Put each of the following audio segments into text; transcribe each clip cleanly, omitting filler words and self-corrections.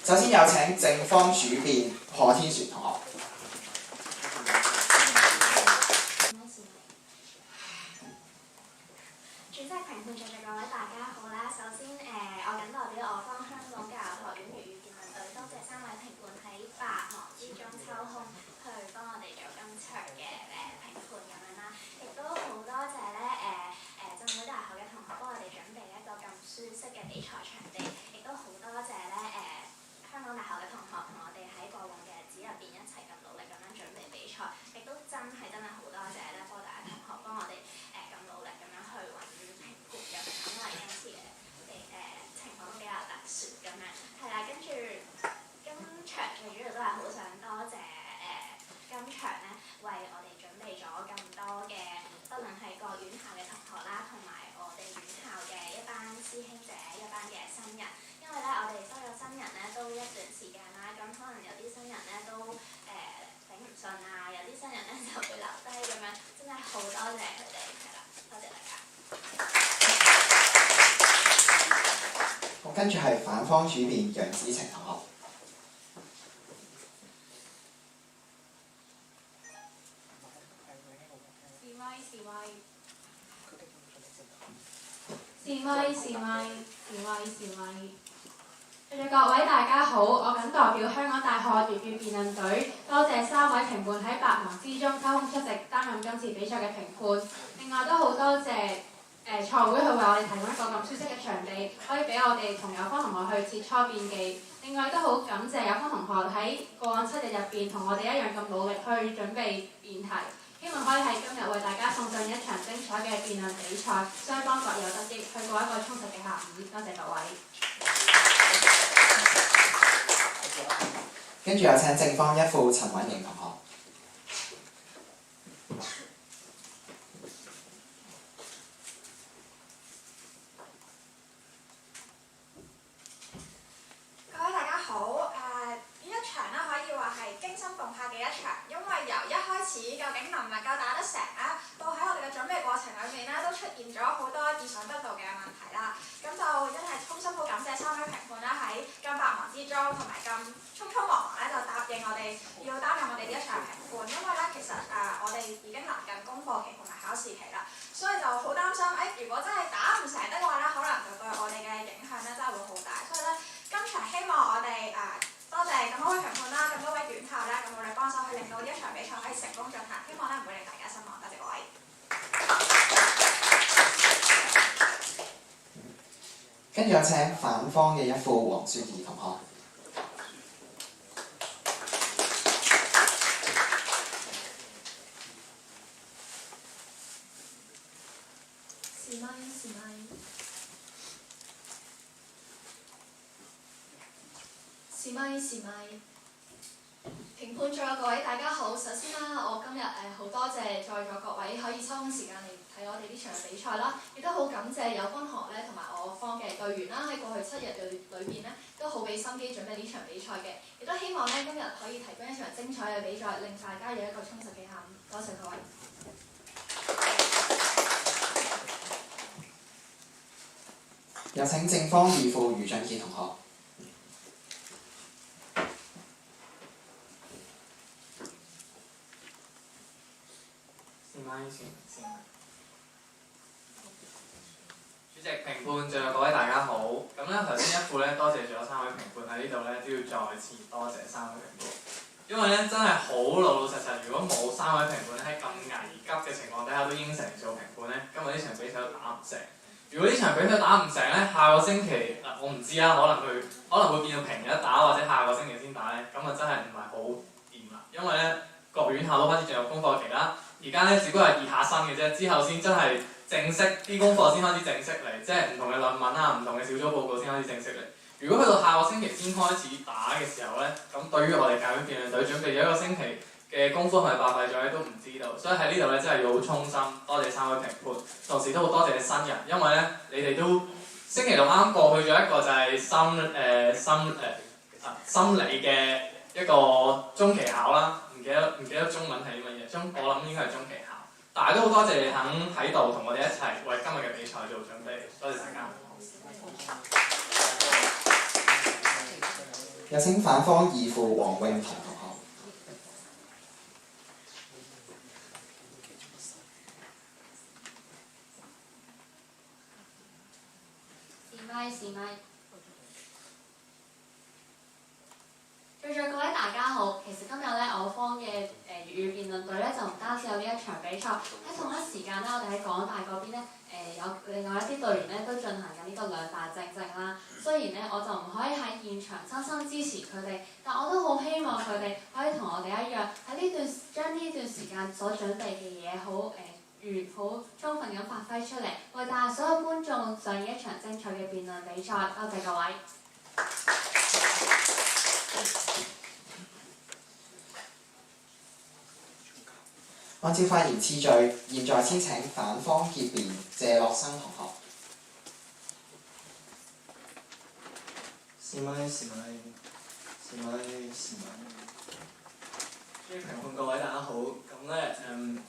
首先有請正方主辯何天璇同學。主席、評判在座各位大家好啦。首先我謹代表我方香港教育學院粵語辯論隊，多謝3位評判喺百忙之中抽空去幫我哋做今場嘅評判咁樣啦。亦都好多謝浸會大學嘅同學幫我哋準備一個咁舒適嘅比賽場地，亦都好多謝香港大學嘅同學同我哋喺過往嘅日子入邊一齊咁努力咁樣準備比賽，亦都真係好多謝科大嘅同學幫我哋咁努力咁樣去揾評判咁樣，因為今次嘅情況都比較特殊咁樣。係啦，跟住今場最主要都係好想多謝今場咧為我哋準備咗咁多嘅，不論係各院校嘅同學啦，同埋我哋院校嘅一班師兄姐、一班嘅新人。因為我哋收咗新人都一段時間啦，咁可能有啲新人都頂唔順啊，有啲新人就會留低咁樣，真係好多謝佢哋，係啦，多謝大家。好，跟住係反方主辯楊子晴同學。在座各位大家好，我謹代表香港大學粵語辯論隊，多謝3位評判喺百忙之中抽空出席擔任今次比賽嘅評判。另外都好多謝賽會去為我哋提供一個咁舒適嘅場地，可以俾我哋同有方同學去切磋辯技。另外都好感謝有方同學喺過往7日入邊同我哋一樣咁努力去準備辯題。希望可以喺今日為大家送上一場精彩嘅辯論比賽，雙方各有得益，去過一個充實嘅下午。多謝各位。跟住有請正方一副陳韻瑩同學。各位大家好，呢一場可以話係驚心動魄嘅一場，因為由一開始究竟能唔能夠打得成到喺我哋嘅準備過程裏面都出現咗好多意想不到嘅問題啦。咁就真係衷心好感謝3位評判喺咁百忙之中同埋咁匆匆忙忙就答應我哋要擔任我哋呢一場評判，因為其實我哋已經臨近功課期同埋考試期啦，所以就好擔心如果真係打唔成的話可能就對我哋嘅影響真係會好大，所以今場希望我哋多謝咁多位評判啦，咁多位院校咁努力幫手去令到呢一場比賽可以成功進行，希望唔會令大家失望，多謝各位。跟住有請反方嘅一副黃雪兒同學。試咪，評判仲有各位大家好。首先我今日好多謝在座各位可以抽空時間嚟睇我哋呢場比賽啦，亦都好感謝有方學同埋我方嘅隊員啦，喺過去7日裏邊都好俾心機準備呢場比賽嘅，亦都希望今日可以提供一場精彩嘅比賽，令大家有一個充實嘅下午。多謝各位。有請正方二副余俊傑同學。主席、評判，在座各位大家好。咁頭先一副多謝咗3位評判喺呢度都要再次多謝3位評判，因為真係好老老實實，如果冇3位評判喺咁危急嘅情況底下都應承做評判今日呢場比賽都打唔成。如果呢場比賽打唔成下個星期我唔知啦，可能會變到平日打，或者下個星期先打咁真係唔係好掂啦。因為各院校都開始進入功課期啦，而家只不過係熱下身嘅啫，之後先真係正式啲功課先開始正式嚟，即係唔同嘅論文唔同嘅小組報告先開始正式嚟。如果去到下個星期先開始打嘅時候咁對於我哋教院辯論隊準備咗1個星期嘅功夫係咪白費咗都唔知道，所以喺呢度真係要好衷心多謝3位評判，同時都好多謝新人，因為你哋都星期六啱啱過去咗一個就係心理嘅一個中期考啦，唔記得中文係乜嘢，我諗應該係中期考，但係都好多謝你肯喺度同我哋一齊為今日嘅比賽做準備，多謝大家。有請反方二副黃詠彤同學。試咪。各位大家好，其實今日咧我方嘅粵語辯論隊咧就唔單止有呢一場比賽，喺同一時間咧我哋喺港大嗰邊咧有另外一啲隊員咧都進行緊呢個兩大正正啦。雖然咧我就唔可以喺現場親身支持佢哋，但我都好希望佢哋可以同我哋一樣喺將呢段時間所準備嘅嘢好充分咁發揮出嚟，為大家所有觀眾上演一場精彩嘅辯論比賽。多謝各位。按照發言次序，現在先請反方結辯謝樂生同學。試咪。諸位評判各位大家好，咁咧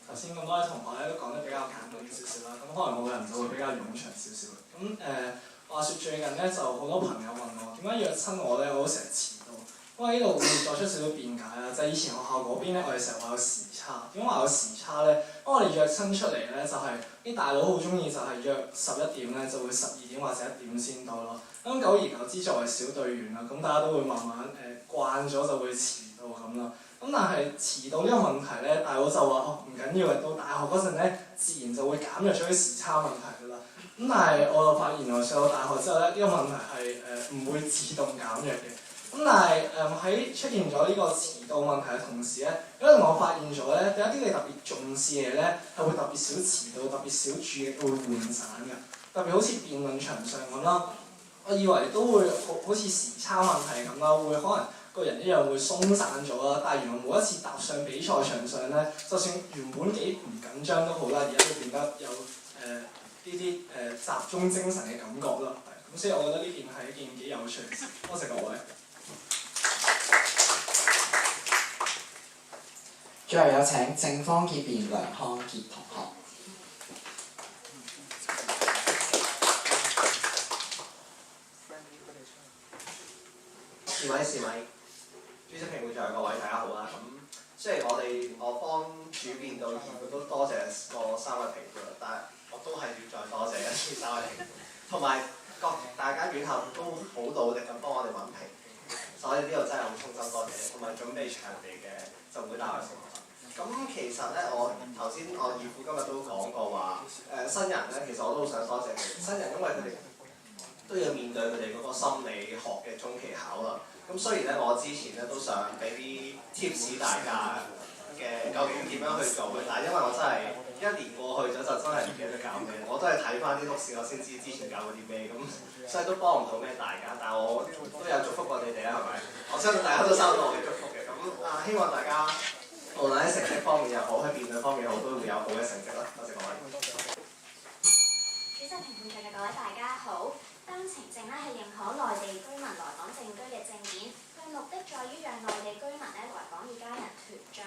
頭先咁多位同學咧都講得比較簡短少少啦，咁可能我個人就會比較冗長少少。咁話説最近咧就好多朋友問我點解約親我咧，我都成日遲到。因為呢度會作出少少辯解啦，就係以前學校嗰邊咧，我哋成日話有時差。點解話有時差咧？因為我哋約親出嚟咧，就係啲大佬好中意就係約11點咧，就會12點或者1點先到咯。咁久而久之作為小隊員啦，咁大家都會慢慢慣咗就會遲到咁啦。咁但係遲到呢個問題咧，大佬就話唔緊要嘅，到大學嗰陣咧，自然就會減弱咗啲時差問題㗎啦。咁但係我就發現原來上到大學之後咧，呢個問題係唔會自動減弱嘅。咁但係喺出現咗呢個遲到問題嘅同時咧，因為我發現咗咧，有一啲你特別重視嘅嘢咧，係會特別少遲到，特別少注意會渙散嘅。特別好似辯論場上咁啦，我以為都會好似時差問題咁啦，會可能個人一樣會鬆散咗啦。但係原來每一次踏上比賽場上咧，就算原本幾唔緊張都好啦，而家都變得有呢啲集中精神嘅感覺啦。咁所以我覺得呢件係一件幾有趣嘅事。多謝各位。最後有請正方結辯梁康傑同學。試咪，主席評判在各位大家好啦。咁雖然我方主辯到二副都多謝個3位評判，但係我都係要再多謝一次3位評判，同埋大家院校都好努力咁幫我哋揾評判，所以呢度真係好衷心多謝，同埋準備場地嘅浸會大學同學。咁其實咧，我頭先我二副今日都講過話，新人咧其實我都好想多謝佢哋。新人因為佢哋都要面對佢哋嗰個心理學嘅中期考啦。咁雖然咧，我之前咧都想俾啲 tips 大家嘅究竟點樣去做嘅，但係因為我真係1年過去咗，就真係唔記得教咩，我都係睇翻啲錄視我先知之前教過啲咩，咁所以都幫唔到咩大家。但係我都有祝福過你哋啊，係咪？我相信大家都收到我嘅祝福嘅。咁希望大家無論喺成績方面又好，喺辯論方面又好，都會有好嘅成績啦。多謝各位。主席、評判席嘅各位大家好。單程證咧係認可內地居民來港定居嘅證件，佢目的在於讓內地居民咧來港與家人團聚。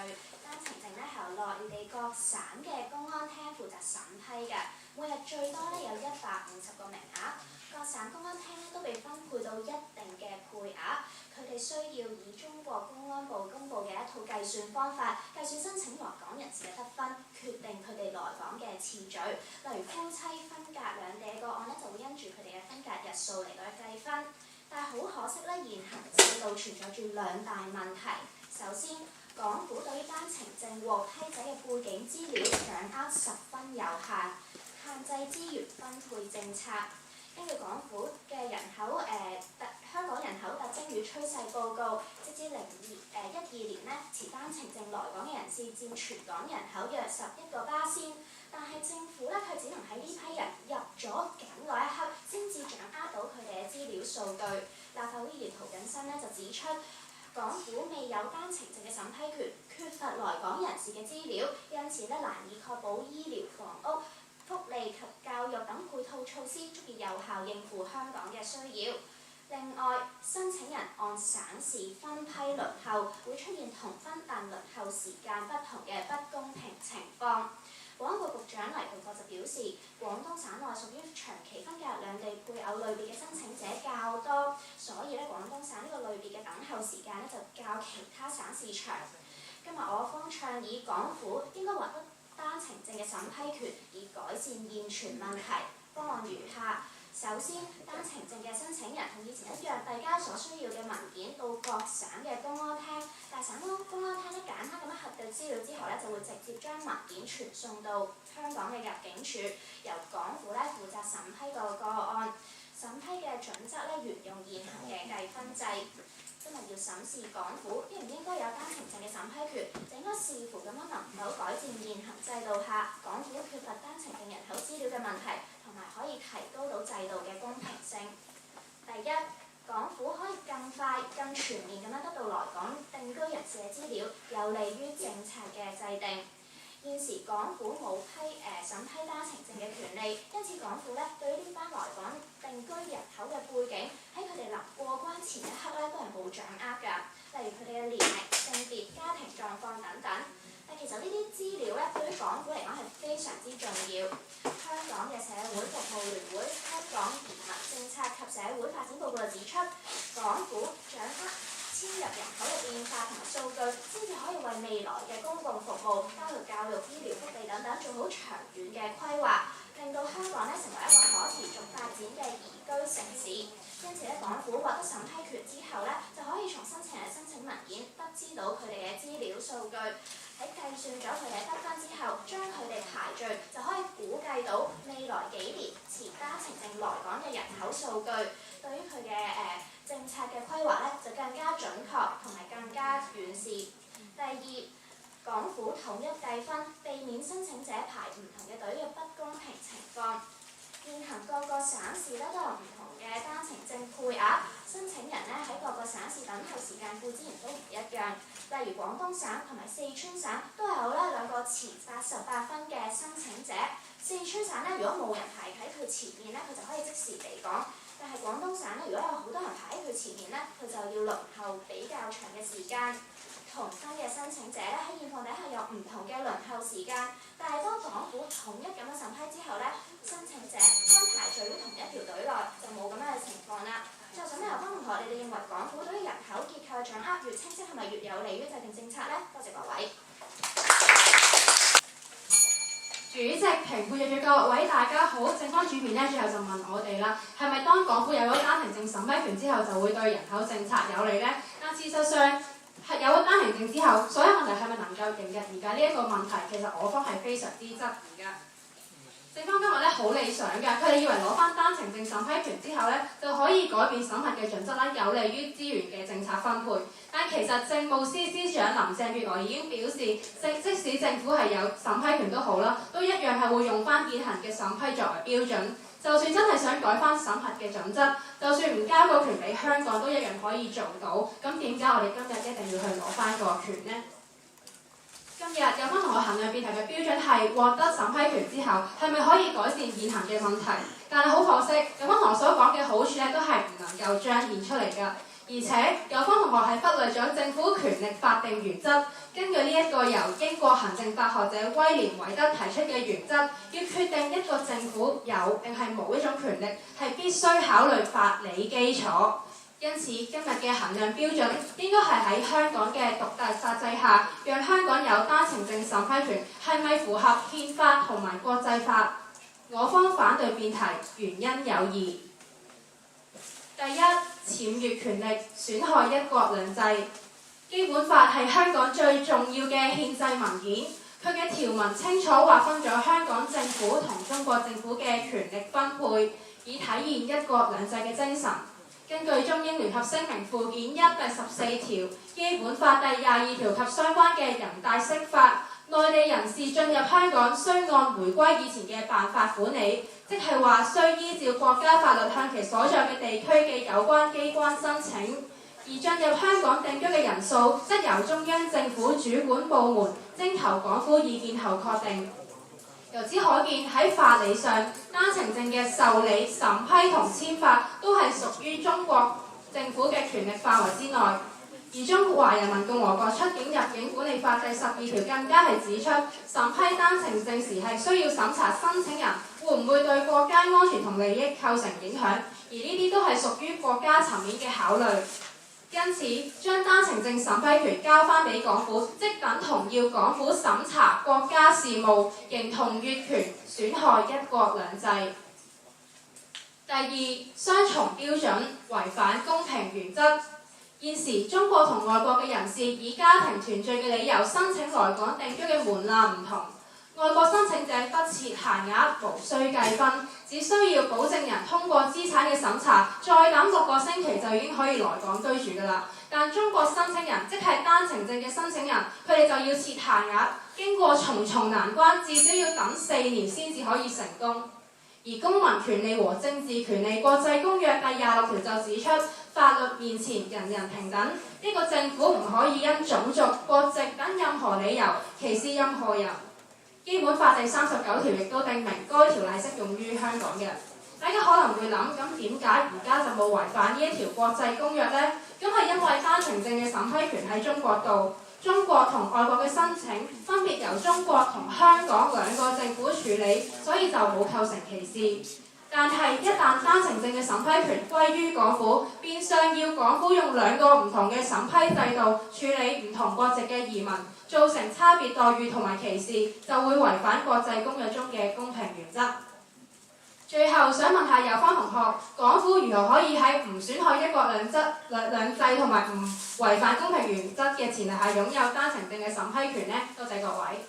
單程證咧係由內地各省嘅公安廳負責審批嘅，每日最多咧有150個名額。各省公安廳咧都被分配到一定嘅配額，佢哋需要以中國公安部公布嘅一套計算方法計算申請來港人士嘅得分，決定佢哋來港嘅次序。例如夫妻分隔兩地嘅個案咧，就會因住佢哋嘅分隔日數嚟到計分。但係好可惜咧，現行制度存在住2大問題。首先，港府對於單程證獲批者嘅背景資料掌握十分有限，限制資源分配政策。根據港府嘅香港人口特徵與趨勢報告，直至2012年咧，持單程證來港嘅人士佔全港人口約11%，但係政府咧卻只能喺呢批人入咗境嗰一刻，先至掌握到佢哋嘅資料數據。立法會議員涂謹申咧就指出，港府未有單程證嘅審批權，缺乏來港人士嘅資料，因此咧難以確保醫療、房屋、福利及教育等配套措施足以有效應付香港嘅需要。另外，申請人按省市分批輪候，會出現同分但輪候時間不同嘅不公平情況。保安局局長黎棟國就表示，廣東省內屬於長期分隔兩地配偶類別嘅申請者較多，所以廣東省呢個類別嘅等候時間就較其他省市長。今日我方倡議港府應該獲得單程證嘅審批權，以改善現存問題。方案如下：首先，單程證嘅申請人同以前一樣，遞交所需要嘅文件到各省嘅公安廳，大省公安廳簡單咁樣核對資料之後就會直接將文件傳送到香港嘅入境處，由港府負責審批個案。審批嘅準則沿用現行嘅計分制。今日要審視港府應唔應該有單程證嘅審批權，就應該視乎咁樣能否改善現行制度下港府缺乏單程證人口資料嘅問題，同埋可以提高到制度嘅公平性。第一，港府可以更快、更全面咁樣得到來港定居人士嘅資料，有利於政策嘅制定。現時港府冇審批單程證嘅權利，因此港府對於呢班來港定居人口嘅背景，喺佢哋臨過關前一刻都係冇掌握㗎。例如佢哋嘅年齡、性別、家庭狀況等等。但其實呢啲資料對於港府嚟講係非常之重要。香港嘅社會服務聯會《香港移民政策及社會發展報告》就指出，港府掌握遷入人口嘅變化同埋數據，先至可以為未來嘅公共服務，包括教育、醫療、福利等等，做好長遠嘅規劃，令到香港成為一個可持續發展嘅宜居城市。因此港府獲得審批權之後就可以從申請人申請文件得知到佢哋嘅資料數據，喺計算咗佢哋嘅得分之後，將佢哋排序，就可以估計到未來幾年持單程證來港嘅人口數據，對於佢嘅政策嘅規劃就更加準確同埋更加完善。第二，港府統一計分，避免申請者排唔同嘅隊嘅不公平情況。現行各個省市都有唔同嘅單程證配額，申請人喺各個省市等候時間固然都唔一樣。例如廣東省同埋四川省都有兩個前88分嘅申請者。四川省如果冇人排喺佢前面佢就可以即時嚟港。但係廣東省如果有好多人排喺佢前面佢就要輪候比較長嘅時間。同分嘅申請者喺現況底下有唔同嘅輪候時間，但係當港府統一咁樣審批之後申請者均排序於同一條隊內，就冇咁樣嘅情況啦。最後想問劉方同學，你哋認為港府對於人口結構嘅掌握越清晰，係咪越有利於制定政策呢？多謝各位。主席、評判嘅各位大家好，正方主辯最後就問我哋啦，係咪當港府有咗單程證審批權之後，就會對人口政策有利呢？但事實上，有咗單程證之後，所有問題係咪能夠迎刃而解呢一個問題，其實我方係非常之質疑㗎。正方今日好理想㗎，佢哋以為攞翻單程證審批權之後就可以改變審核嘅準則有利於資源嘅政策分配。但其實政務司司長林鄭月娥已經表示，即使政府係有審批權都好啦，都一樣係會用翻現行嘅審批作為標準。就算真係想改翻審核嘅準則，就算唔交個權俾香港，都一樣可以做到。咁點解我哋今日一定要去攞翻個權呢？今日有關同學衡量辯題嘅標準係獲得審批權之後，係咪可以改善現行嘅問題？但係好可惜，有關同學所講嘅好處都係唔能夠彰顯出嚟㗎。而且有關同學係忽略咗政府權力法定原則。根據呢一個由英國行政法學者威廉韋德提出嘅原則，要決定一個政府有定係冇一種權力，係必須考慮法理基礎。因此，今日嘅衡量標準應該係喺香港嘅獨特法制下，讓香港有單程證審批權係咪符合憲法同埋國際法？我方反對辯題，原因有二。第一，僭越權力，損害一國兩制。基本法係香港最重要嘅憲制文件，佢嘅條文清楚劃分咗香港政府同中國政府嘅權力分配，以體現一國兩制嘅精神。根據中英聯合聲明附件1第14條、基本法第22條及相關嘅人大釋法，內地人士進入香港須按回歸以前嘅辦法管理，即係話須依照國家法律向其所在嘅地區嘅有關機關申請。而進入香港定居嘅人數，則由中央政府主管部門徵求港府意見後確定。由此可見，喺法理上，單程證嘅受理、審批同簽發都係屬於中國政府嘅權力範圍之內。而《中華人民共和國出境入境管理法》第12條更加係指出，審批單程證時係需要審查申請人會唔會對國家安全同利益構成影響，而呢啲都係屬於國家層面嘅考慮。因此，將單程證審批權交翻俾港府，即等同要港府審查國家事務，形同越權，損害一國兩制。第二，雙重標準，違反公平原則。現時中國同外國嘅人士以家庭團聚嘅理由申請來港定居嘅門檻唔同，外國申請者不設限額，無需計分，只需要保證人通過資產嘅審查，再等6個星期就已經可以來港居住㗎啦。但中國申請人即係單程證嘅申請人，佢哋就要設限額，經過重重難關，至少要等4年先至可以成功。而《公民權利和政治權利國際公約》第26條就指出，法律面前人人平等，呢個政府唔可以因種族、國籍等任何理由歧視任何人。基本法第39條亦都訂明該條例適用於香港嘅。大家可能會諗，咁點解而家就冇違反呢一條國際公約呢？咁係因為單程證嘅審批權喺中國度，中國同外國嘅申請分別由中國同香港2個政府處理，所以就冇構成歧視。但係一旦單程證嘅審批權歸於港府，變相要港府用2個唔同嘅審批制度處理唔同國籍嘅移民，造成差別待遇同埋歧視，就會違反國際公約中嘅公平原則。最後想問下有關同學，港府如何可以喺唔損害一國兩制同埋唔違反公平原則嘅前提下擁有單程證嘅審批權呢？多謝各位。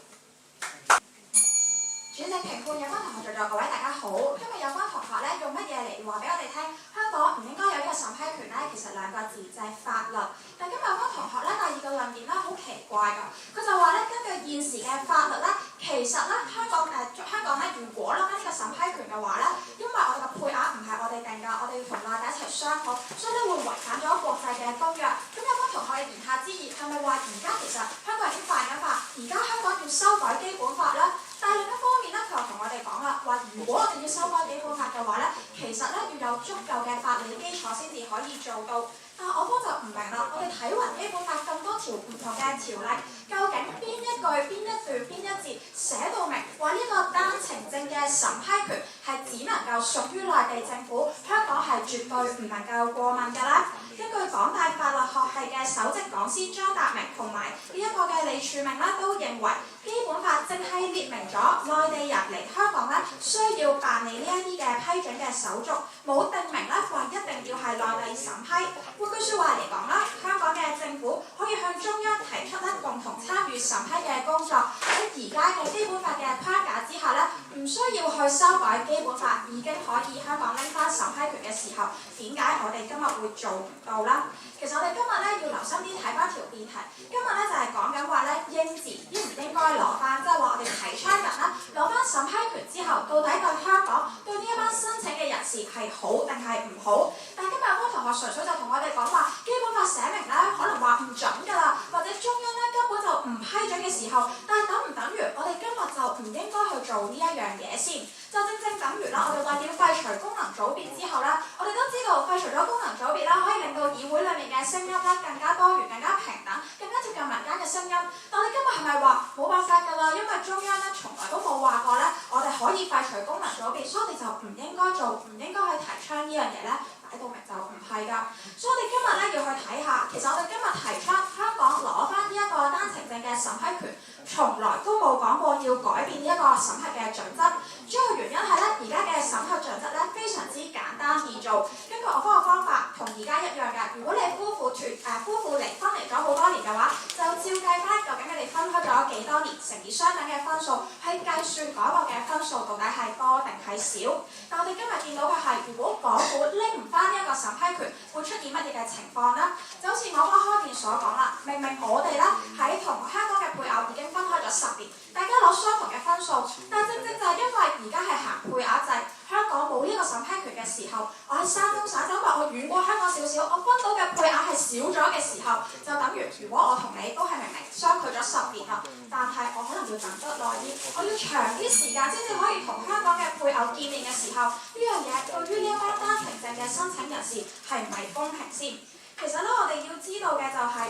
主席、評判、有關同學在座各位大家好，今日有關同學咧用乜嘢嚟話俾我哋聽？香港唔應該有呢個審批權咧，其實2個字就係法律。但今日有關同學咧第2個論點咧好奇怪㗎，佢就話咧根據現時嘅法律咧，其實咧香港咧如果攞緊呢個審批權嘅話咧，因為我哋嘅配額唔係我哋定㗎，我哋要同內地一齊商討，所以咧會違反咗國際嘅公約。咁有關同學嘅言下之意係咪話而家其實香港已經犯緊法，而家香港要修改基本法咧？但係另一方面咧，佢又同我哋講啦，話如果我哋要修改基本法嘅話咧，其實咧要有足夠嘅法理基礎先至可以做到。但係我方就唔明啦，我哋睇勻基本法咁多條唔同嘅條例，究竟邊一句、邊一段、邊一節寫到明話呢個單程證嘅審批權係只能夠屬於內地政府，香港係絕對唔能夠過問㗎啦。根據港大法律學系嘅首席講師張達明同埋呢一個嘅李柱銘咧，都認為基本法正係列明咗內地人嚟香港咧需要辦理呢一啲嘅批准嘅手續，冇定明咧話一定要係內地審批。換句説話嚟講啦，香港嘅政府可以向中央提出咧共同參與審批嘅工作。喺而家嘅基本法嘅框架之下咧，唔需要去修改基本法，已經可以香港拎翻審批權嘅時候，點解我哋今日會做唔到啦？其實我哋今日咧要留心啲睇翻條辯題。今日咧就係講緊話咧應字應唔應該攞翻，即係話我哋提倡人啦攞翻審批權之後，到底對香港對呢一班申請嘅人士係好定係唔好？但係今日有班同學純粹就同我哋講話，基本法寫明咧可能話唔準㗎啦，或者中央咧根本就唔批准嘅時候，但係等唔等於我哋今日就唔應該去做呢一樣嘢先？就正正等於啦，我哋話要廢除功能組別之後咧，我哋都知道廢除咗功能組別啦，可以令到議會裡面嘅聲音咧更加多元、更加平等、更加接近民間嘅聲音。但係今日係咪話冇辦法㗎啦？因為中央咧從來都冇話過咧，我哋可以廢除功能組別，所以我哋就唔應該做，唔應該去提倡呢樣嘢咧。擺到明就唔係㗎，所以我哋今日咧要去睇下，其實我哋今日提出香港攞翻呢一個單程證嘅審批權，從來都冇講過要改變呢一個審核嘅準則。主要原因係咧，而家嘅審核準則咧非常之簡單易做。根據我方嘅方法，同而家一樣㗎。如果你夫婦離婚離咗好多年嘅話，就照計翻究竟你哋分開咗幾多年，乘以相等嘅分數，去計算嗰個嘅分數到底係多定係少。但我哋今日見到嘅係，如果港府拎唔翻呢一個審批權，會出現乜嘢嘅情況呢？就好似我方開件所講啦，明明我哋咧喺同香港嘅配偶已經分開咗10年，大家攞相同嘅分數，但正正就係因為而家係行配額制，香港冇呢個審批權嘅時候，我喺山東省，因為我遠過香港少少，我分到嘅配額係少咗嘅時時候，就等於如果我同你都係明明相距咗10年啦，但係我可能要等得耐啲，我要長啲時間先至可以同香港嘅配偶見面嘅時候，呢樣嘢對於呢一班單程證嘅申請人士係唔係公平先？其實咧，我哋要知道嘅就係、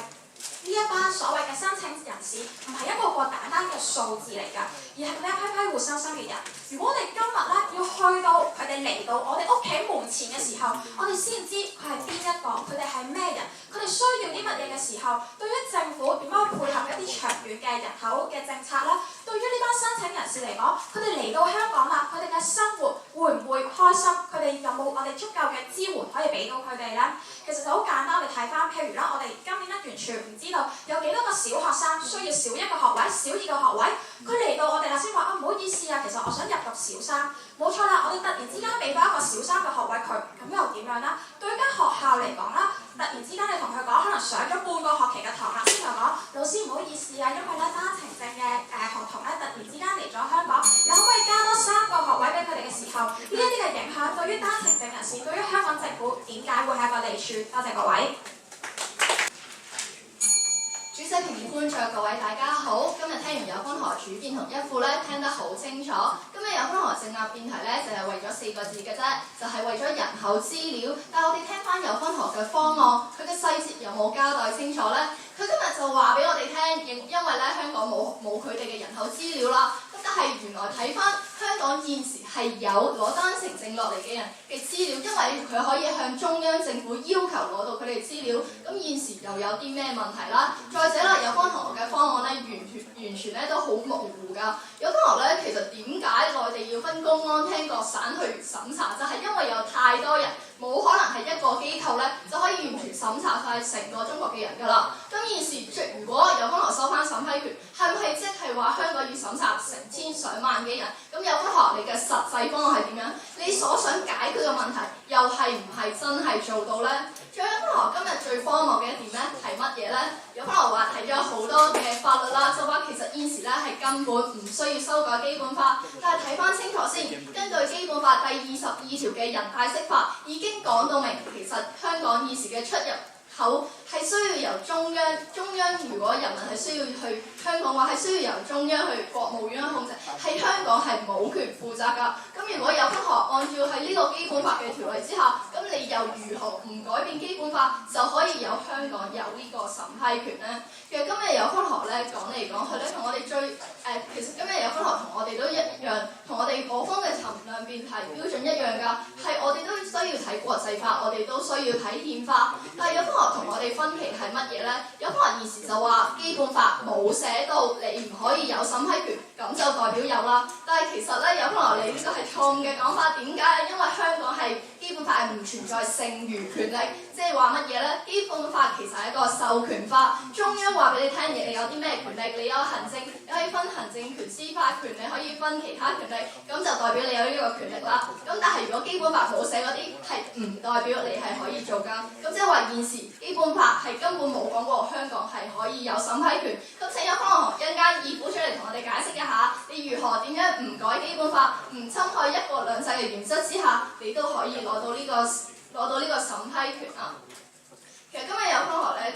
呢一班所謂嘅申請人士唔係一個簡單嘅數字嚟㗎，而係呢一批活生生嘅人。如果我哋今日咧要去到佢哋嚟到我哋屋企門前嘅時候，我哋先知佢係邊一個，佢哋係咩人，佢哋需要啲乜嘢嘅時候，對於政府點樣去配合一啲長遠嘅人口嘅政策咧，對於呢班申請人士嚟講，佢哋嚟到香港啦，佢哋嘅生活會唔會開心？佢哋有冇我哋足夠嘅支援可以俾到佢哋咧？其實就好簡單，我哋睇翻，譬如啦，我哋今年咧完全唔知道有幾多個小學生需要小1個學位、小2個學位，佢嚟到我哋啦先話啊，唔好意思啊，其實我想入讀小3，冇錯啦，我哋突然之間俾翻一個小3嘅學位佢，咁又點樣啦？對於間學校嚟講啦，突然之間你同佢講，可能上咗半個學期嘅堂啦，先同佢講，老師唔好意思啊，因為咧單程證嘅學童咧突然之間嚟咗香港，你可唔可以加多3個學位俾佢哋嘅時候，呢一啲嘅影響對於單程證人士，對於香港政府點解會係一個利處？多謝各位。主席、評判仲有各位大家好，今日聽完有關何主辯同一副咧，聽得好清楚。今日有關何政策辯題咧，就係為咗4個字嘅啫，就係為咗人口資料。但係我哋聽翻有關何嘅方案，佢嘅細節有冇交代清楚咧？佢今日就話俾我哋聽，因為咧香港冇佢哋嘅人口資料啦。咁但係原來睇翻香港現時係有攞單程證落嚟嘅人嘅資料，因為佢可以向中央政府要求攞到佢哋資料。咁現時又有啲咩問題啦？再者啦，有關何嘅方案咧，完全咧都好模糊㗎。有關何咧，其實點解內地要分公安廳各省去審查？就係因為有太多人，冇可能係一個機構咧就可以完全審查晒成個中國嘅人㗎啦。咁現時如果有關何收翻審批權，係唔係即係話香港要審查成千上萬嘅人？咁有關何你嘅實際方案係點樣？你所想解決嘅問題又係唔係真係做到呢？仲有有關何今日最荒謬嘅一點咧係乜嘢呢？有關何話提咗好多嘅法律啦，就話其實現時咧係根本唔需要修改基本法，但係睇翻清楚先，根據基本法第22條嘅人大釋法已經講到明，其實香港現時嘅出入口係需要由中央如果人民係需要去香港嘅話，係需要由中央去國務院控制，喺香港係冇權負責㗎。咁如果有關何按照喺呢個基本法嘅條例之下，咁你又如何唔改變基本法就可以有香港有呢個審批權呢？其實今日有關何咧講嚟講去咧，同我哋其實今日有關何同我哋都一樣，同我哋我方嘅衡量辯題標準一樣㗎，係我哋都需要睇國際法，我哋都需要睇憲法。但係有關何同我哋分歧係乜嘢咧？有關何現時就話基本法冇寫到你唔可以有審批權，咁就代表有啦。但係其實咧，有關何你呢個係錯誤嘅講法，點解？因為香港係基本法係唔存在剩餘權力，即係話乜嘢咧？基本法其實係一個授權法，中央話俾你聽，你有啲咩權力？你有行政，你可以分行政權、司法權，你可以分其他權力，咁就代表你有呢個權力啦。咁但係如果基本法冇寫嗰啲，係唔代表你係可以做㗎。咁即係話現時基本法係根本冇講過香港係可以有審批權。咁請有關何一陣間議府出嚟同我哋解釋一下，你如何點樣唔改基本法，唔侵害一國兩制嘅原則之下，你都可以攞到呢個審批權啊。其實今日有關何咧，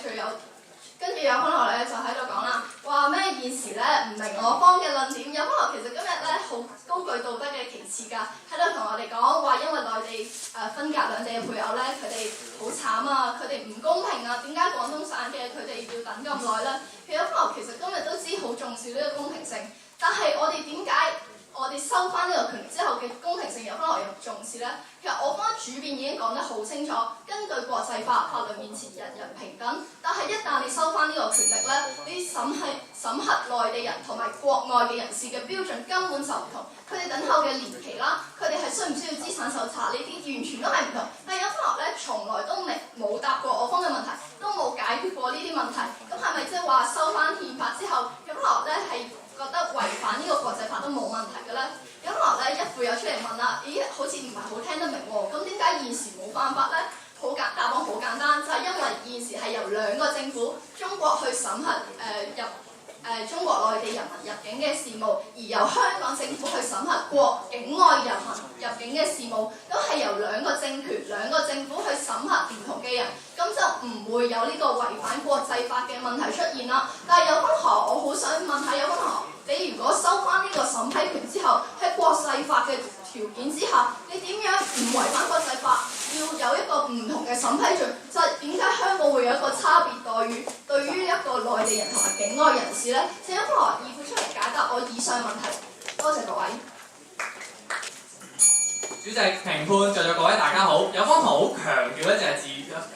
跟住有關何咧就喺度講啦，話咩現時咧唔明我方嘅論點。有關何其實今日咧好高舉道德嘅旗幟㗎，喺度同我哋講話，因為內地分隔兩地嘅配偶咧，佢哋好慘啊，佢哋唔公平啊，點解廣東省嘅佢哋要等咁耐咧？其實有關何其實今日都知好重視呢個公平性，但係我哋點解我哋收翻呢個權力之後嘅公平性有關何又唔重視咧？其實我方主辯已經講得好清楚，根據國際法，法律面前人人平等。但係一旦你收翻呢個權力咧，你審核內地人同埋國外嘅人士嘅標準根本就唔同，佢哋等候嘅年期啦，佢哋係需唔需要資產搜查呢啲完全都係唔同。但係有關何咧，從來都冇答過我方嘅問題，都冇解決過呢啲問題。咁係咪即係話收翻憲法之後，有關何咧係覺得違反呢個國際法都冇問題嘅咧？有關何咧一副又出嚟問啦，咦，好似唔係好聽得明喎，咁點解現時冇辦法咧？答案好簡單，就係因為現時係由2個政府，中國去審核中國內地人民入境嘅事務，而由香港政府去審核國境外人民入境嘅事務，都係由兩個政權、兩個政府去審核唔同嘅人，咁就唔會有呢個違反國際法嘅問題出現啦。但係有關學，我好想問下有關學，你如果收翻呢個審批權之後，喺國際法嘅條件之下，你點樣唔違反國際法？要有一個唔同嘅審批權，就係點解香港會有一個差別待遇對於一個內地人同埋境外人士呢？請一科學義父出嚟解答我以上問題。多謝各位。主席、評判、在座各位大家好。有方同好強調一隻字，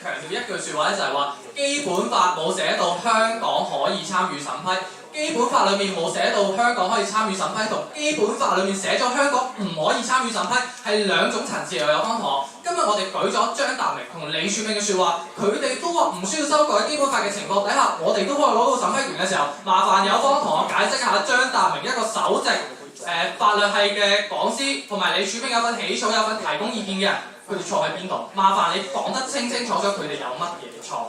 強調一句説話咧，就係話基本法冇寫到香港可以參與審批。基本法裏面冇寫到香港可以參與審批，同基本法裏面寫咗香港唔可以參與審批係兩種層次。又有方同學，今日我哋舉咗張達明同李柱銘嘅説話，佢哋都話唔需要修改基本法嘅情況底下，我哋都可以攞到審批權嘅時候，麻煩有方同學解釋下張達明一個首席法律系嘅講師，同埋李柱銘有份起草有份提供意見嘅人，佢哋錯喺邊度？麻煩你講得清清楚楚，佢哋有乜嘢錯？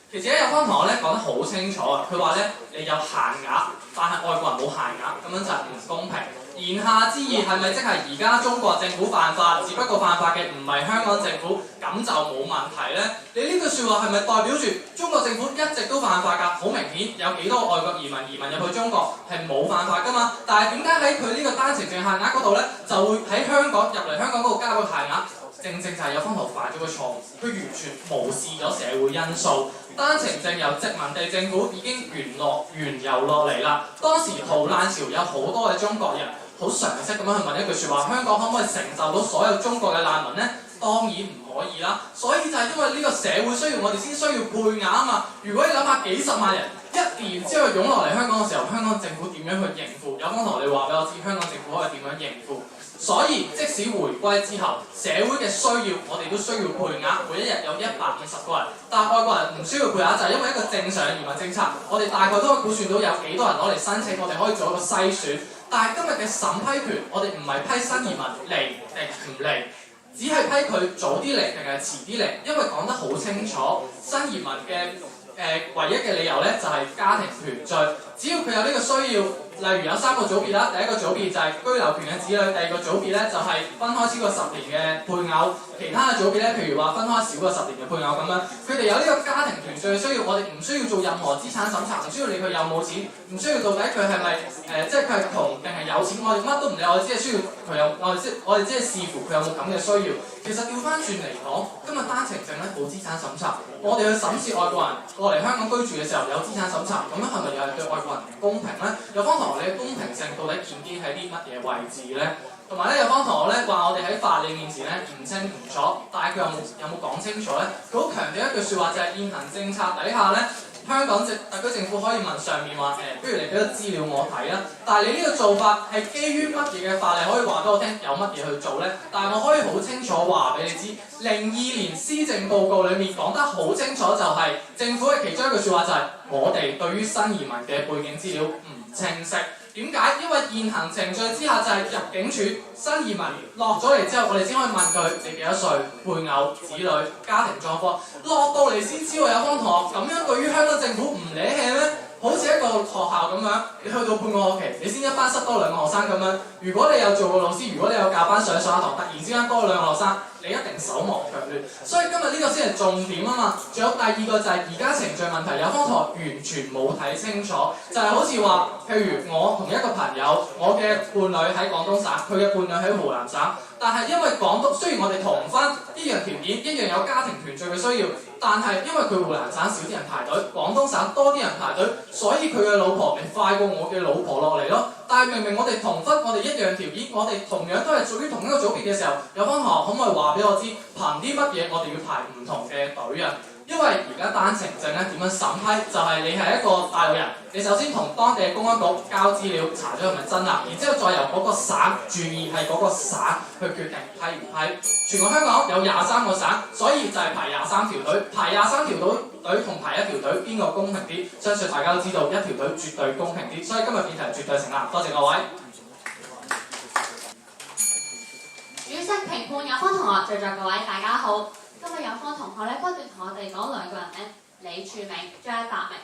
其實有方同學咧講得好清楚啊，佢話咧你有限額，但係外國人冇限額，咁樣就係唔公平。言下之意係咪即係而家中國政府犯法，只不過犯法嘅唔係香港政府，咁就冇問題呢？你呢句説話係咪代表住中國政府一直都犯法㗎？好明顯有幾多外國移民入去中國係冇犯法㗎嘛？但係點解喺佢呢個單程證限額嗰度呢，就會喺香港入嚟香港嗰度加個限額？正正就係有方同學犯咗個錯誤，佢完全無視咗社會因素。單程證由殖民地政府已經沿由落嚟啦。當時逃難潮有好多嘅中國人好常識咁樣去問一句説話：香港可唔可以承受到所有中國嘅難民呢？當然唔可以啦。所以就係因為呢個社會需要，我哋先需要配額啊嘛。如果你諗下幾十萬人一年之後湧落嚟香港嘅時候，香港政府點樣去應付？有方同學你話俾我知，香港政府可以點樣應付？所以即使回歸之後，社會嘅需要，我哋都需要配額，每一日有150個人。但係外國人唔需要配額，就係因為一個正常嘅移民政策，我哋大概都可以估算到有幾多人攞嚟申請，我哋可以做一個篩選。但係今日嘅審批權，我哋唔係批新移民嚟定唔嚟，只係批佢早啲嚟定係遲啲嚟，因為講得好清楚，新移民嘅唯一嘅理由咧就係家庭團聚，只要佢有呢個需要。例如有3個組別啦，第一個組別就係居留權嘅子女，第二個組別咧就係分開超過10年嘅配偶，其他嘅組別咧，譬如話分開少過10年嘅配偶咁樣，佢哋有呢個家庭團聚嘅需要，我哋唔需要做任何資產審查，唔需要理佢有冇錢，唔需要到底佢係咪即係佢係窮定係有錢，我哋乜都唔理，我哋只係需要佢有，我哋只係視乎佢有冇咁嘅需要。其實調翻轉嚟講，今日單程證咧冇資產審查，我哋去審視外國人過嚟香港居住嘅時候有資產審查，咁樣係咪又係對外國人唔公平咧？有方同學，你嘅公平性到底建基喺啲乜嘢位置咧？同埋咧，有方同學咧話我哋喺法理面前咧唔清唔楚，但係佢有冇講清楚咧？佢好強調一句説話，就係現行政策底下咧，香港特區政府可以問上面話不如你俾個資料我睇啦。但係你呢個做法係基於乜嘢嘅法例？可以話俾我聽有乜嘢去做咧？但係我可以好清楚話俾你知，02年施政報告裡面講得好清楚，就係政府嘅其中一句説話就係我哋對於新移民嘅背景資料唔清晰。點解？因為現行程序之下就係入境處新移民落咗嚟之後，我哋先可以問佢你幾多歲、配偶、子女、家庭狀況，落到嚟先知喎。有方同學咁樣對於香港政府唔理氣咩？好似一個學校咁樣，你去到半個學期，你先一班塞多2個學生咁樣。如果你有做過老師，如果你有教班上下堂，突然之間多2個學生，你一定手忙腳亂。所以今日呢個先係重點啊嘛。仲有第二個就係而家程序問題，有方同學完全冇睇清楚，就係好似話，譬如我同一個朋友，我嘅伴侶喺廣東省，佢嘅伴侶喺湖南省，但係因為廣東雖然我哋同婚一樣條件，一樣有家庭團聚嘅需要，但係因為佢湖南省少啲人排隊，廣東省多啲人排隊，所以佢嘅老婆咪快過我嘅老婆落嚟咯。但係明明我哋同婚，我哋一樣條件，我哋同樣都係屬於同一個組別嘅時候，有方同學可唔可以話俾我知，憑啲乜嘢我哋要排唔同嘅隊啊？因為而家單程證咧點樣審批，就係你係一個大陸人，你首先同當地嘅公安局交資料，查咗係咪真啦，然之後再由嗰個省，注意係嗰個省去決定批唔批。全個香港有23個省，所以就係排23條隊，排23條隊同排1條隊邊個公平啲？相信大家都知道，1條隊絕對公平啲，所以今日辯題絕對成立。多謝各位。主席、評判、有方同學，在座各位大家好。今日有方同學咧不斷同我哋講2個人咧，李柱銘、張達明。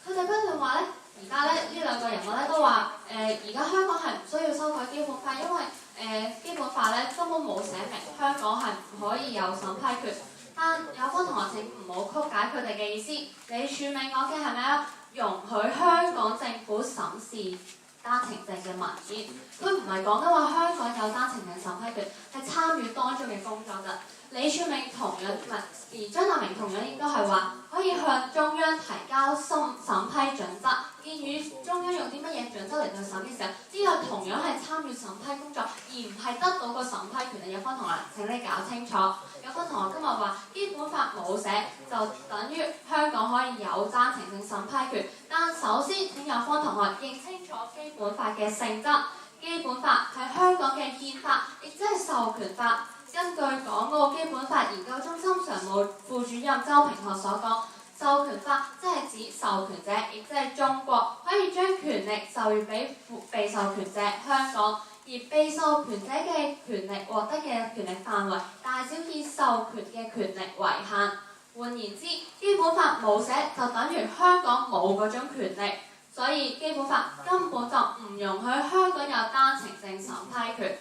佢哋不斷話咧，而家咧呢兩個人物咧都話而家香港係唔需要修改基本法，因為基本法咧根本冇寫明香港係唔可以有審批權。但有方同學請唔好曲解佢哋嘅意思。李柱銘講嘅係咩啊？容許香港政府審視單程證嘅文件，佢唔係講緊話香港有單程證審批權，係參與當中嘅工作㗎。李柱銘同樣唔係，而張達明同樣應該係話可以向中央提交審批準則，建議中央用啲乜嘢準則嚟到審嘅時候，呢個同樣係參與審批工作，而唔係得到個審批權。有方同學請你搞清楚。有方同學今日話基本法冇寫，就等於香港可以有單程證審批權。但首先請有方同學認清楚基本法嘅性質。基本法係香港嘅憲法，亦即係授權法。根據港澳基本法研究中心常務副主任周平學所講，授權法即係指授權者，亦即係中國可以將權力授予俾被授權者香港，而被授權者嘅權力獲得嘅權力範圍大小以授權嘅權力為限。換言之，基本法冇寫就等於香港冇嗰種權力，所以基本法根本就唔容許香港有單程證審批權。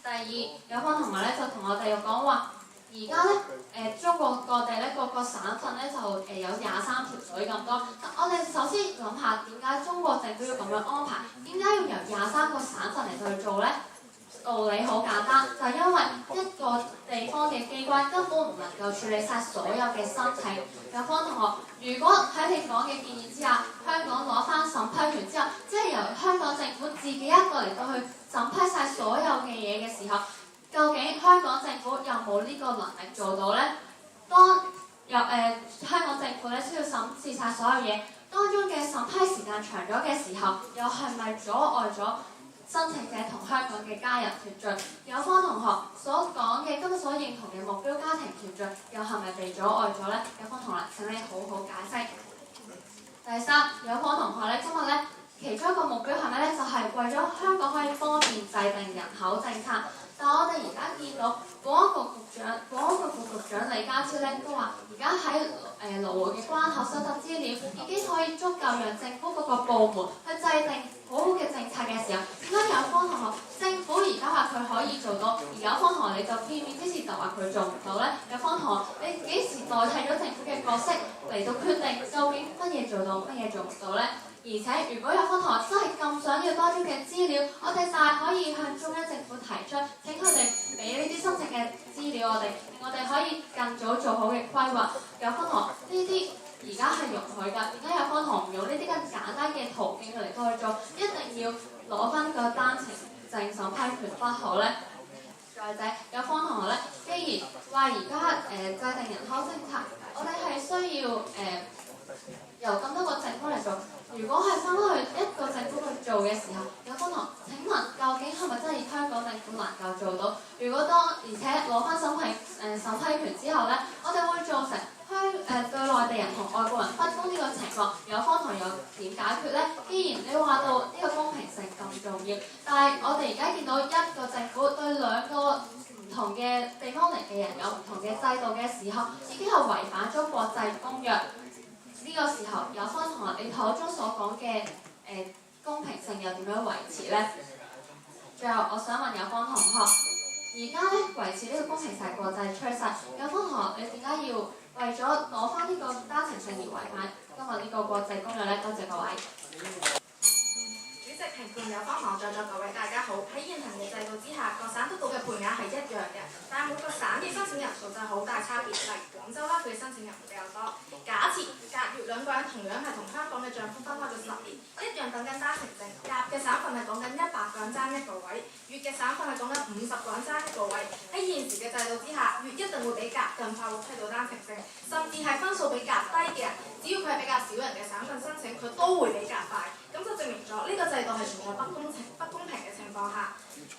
第二，有方同學咧就同我哋講話，而家咧中國各地咧各個省份咧就有23條水咁多。我哋首先諗下點解中國政府要咁樣安排？點解要由23個省份嚟到去做咧？道理好簡單，就係因為一個地方嘅機關根本唔能夠處理晒所有嘅申請。有方同學，如果喺你講嘅建議之下，香港攞翻審批權之後，即係由香港政府自己一個嚟到去審批晒所有嘅嘢嘅時候，究竟香港政府有冇呢個能力做到呢？當香港政府咧需要審視晒所有嘢，當中嘅審批時間長咗嘅時候，又係咪阻礙咗申請者同香港嘅家人團聚？有方同學所講嘅今日所認同嘅目標家庭團聚，又係咪被阻礙咗呢？有方同學請你好好解釋。第三，有方同學咧今日咧其中一個目標係咩咧？就係為咗香港可以方便制定人口政策。但我哋而家見到保安局局長李家超咧都話，而家喺羅湖嘅關口收集資料，已經可以足夠讓政府嗰個部門去制定好好嘅政策嘅時候，點解有方同學政府而家話佢可以做到，而有方同學你就偏偏之前就話佢做唔到咧？有方同學你幾時代替咗政府嘅角色嚟到決定究竟乜嘢做到，乜嘢做唔到咧？而且，如果有方同學真係咁想要多啲嘅資料，我哋就係可以向中央政府提出，請佢哋俾呢啲申請嘅資料我哋，令我哋可以更早做好嘅規劃。有方同學呢啲而家係容許㗎，點解有方同學唔用呢啲咁簡單嘅途徑嚟到去做？一定要攞翻個單程證審批權不可咧？再者，有方同學咧，既然話而家制定人口政策，我哋係需要由咁多個政府嚟做。如果係翻返去一個政府去做嘅時候，有方同學請問究竟係咪真係香港政府能夠做到？如果而且攞翻審批權之後咧，我哋會造成對內地人同外國人不公呢個情況，有方同學又點解決咧？既然你話到呢個公平性咁重要，但係我哋而家見到一個政府對兩個唔同嘅地方嚟嘅人有唔同嘅制度嘅時候，已經係違反咗國際公約。呢個時候，有方同學你口中所講嘅公平性又點樣維持呢？最後，我想問有方同學，而家咧維持呢個公平係國際趨勢，有方同學你點解要為咗攞翻呢個單程證而違反今日呢個國際公約呢？多謝各位。主席、評判、有方同學在座各位大家好。喺現行嘅制度之下，各省得到嘅配額係一樣嘅，但係每個省嘅申請人數就係好大差別。例如廣州啦，佢嘅申請人會比較多。假設甲乙兩個人同樣係同香港嘅丈夫分開咗10年，一樣等緊單程證。甲嘅省份係講緊100個人爭一個位，乙嘅省份係講緊50個人爭一個位。喺現時嘅制度之下，乙一定會比甲更快獲批到單程證，甚至係分數比甲低嘅人，只要佢係比較少人嘅省份申請，佢都會比甲快。咁就證明咗呢個制度係存在不公平嘅情況下。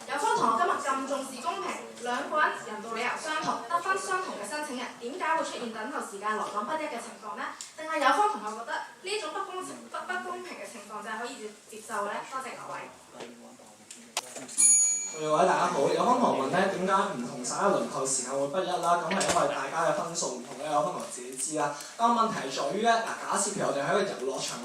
有方同學今日咁重視公平，兩個人人道理由相同，得分相同嘅申請人，點解會出現等候時間來往不一嘅情況呢？定係有方同學覺得呢種不公平嘅情況就係可以接受呢？多謝各位。各位大家好，有方同學問咧，點解唔同省嘅輪候時間會不一啦？咁係因為大家嘅分數唔同咧，咧，有分同學自己知啦。但問題係在於咧，假設譬如我哋喺個遊樂場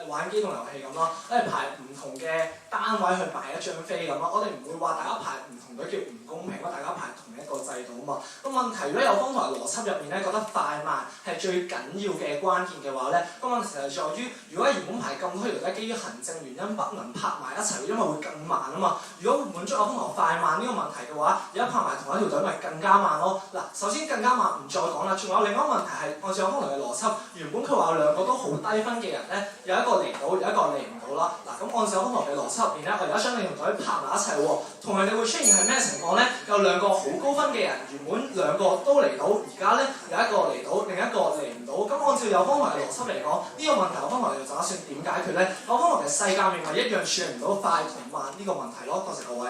玩機動遊戲咁咯，我哋排唔同嘅單位去擺一張飛咁咯，我哋唔會話大家排唔同隊叫唔公平咯，大家排同一個制度啊嘛。咁問題如果有方同埋邏輯入面咧覺得快慢係最緊要嘅關鍵嘅話咧，咁問題係在於如果原本排咁多條咧，基於行政原因不能拍埋一齊，因為會更慢啊嘛。如果滿足有方同學快慢呢個問題嘅話，而家拍埋同一條隊咪更加慢咯。嗱，首先更加慢唔再講啦，仲有另一個問題係按照有方同學嘅邏輯，原本佢話有兩個都好低分嘅人咧，有一個嚟到，有一個嚟唔到啦。嗱，咁按照有方同學嘅邏輯入邊咧，我而家將兩條隊拍埋一齊喎，同埋你會出現係咩情況咧？有兩個好高分嘅人，原本兩個都嚟到，而家咧有一個嚟到，另一個嚟唔到。咁按照有方同學嘅邏輯嚟講，呢個問題有方同學又打算點解決咧？有方同學嘅世界面咪一樣處理唔到快同慢呢個問題咯。多謝各位。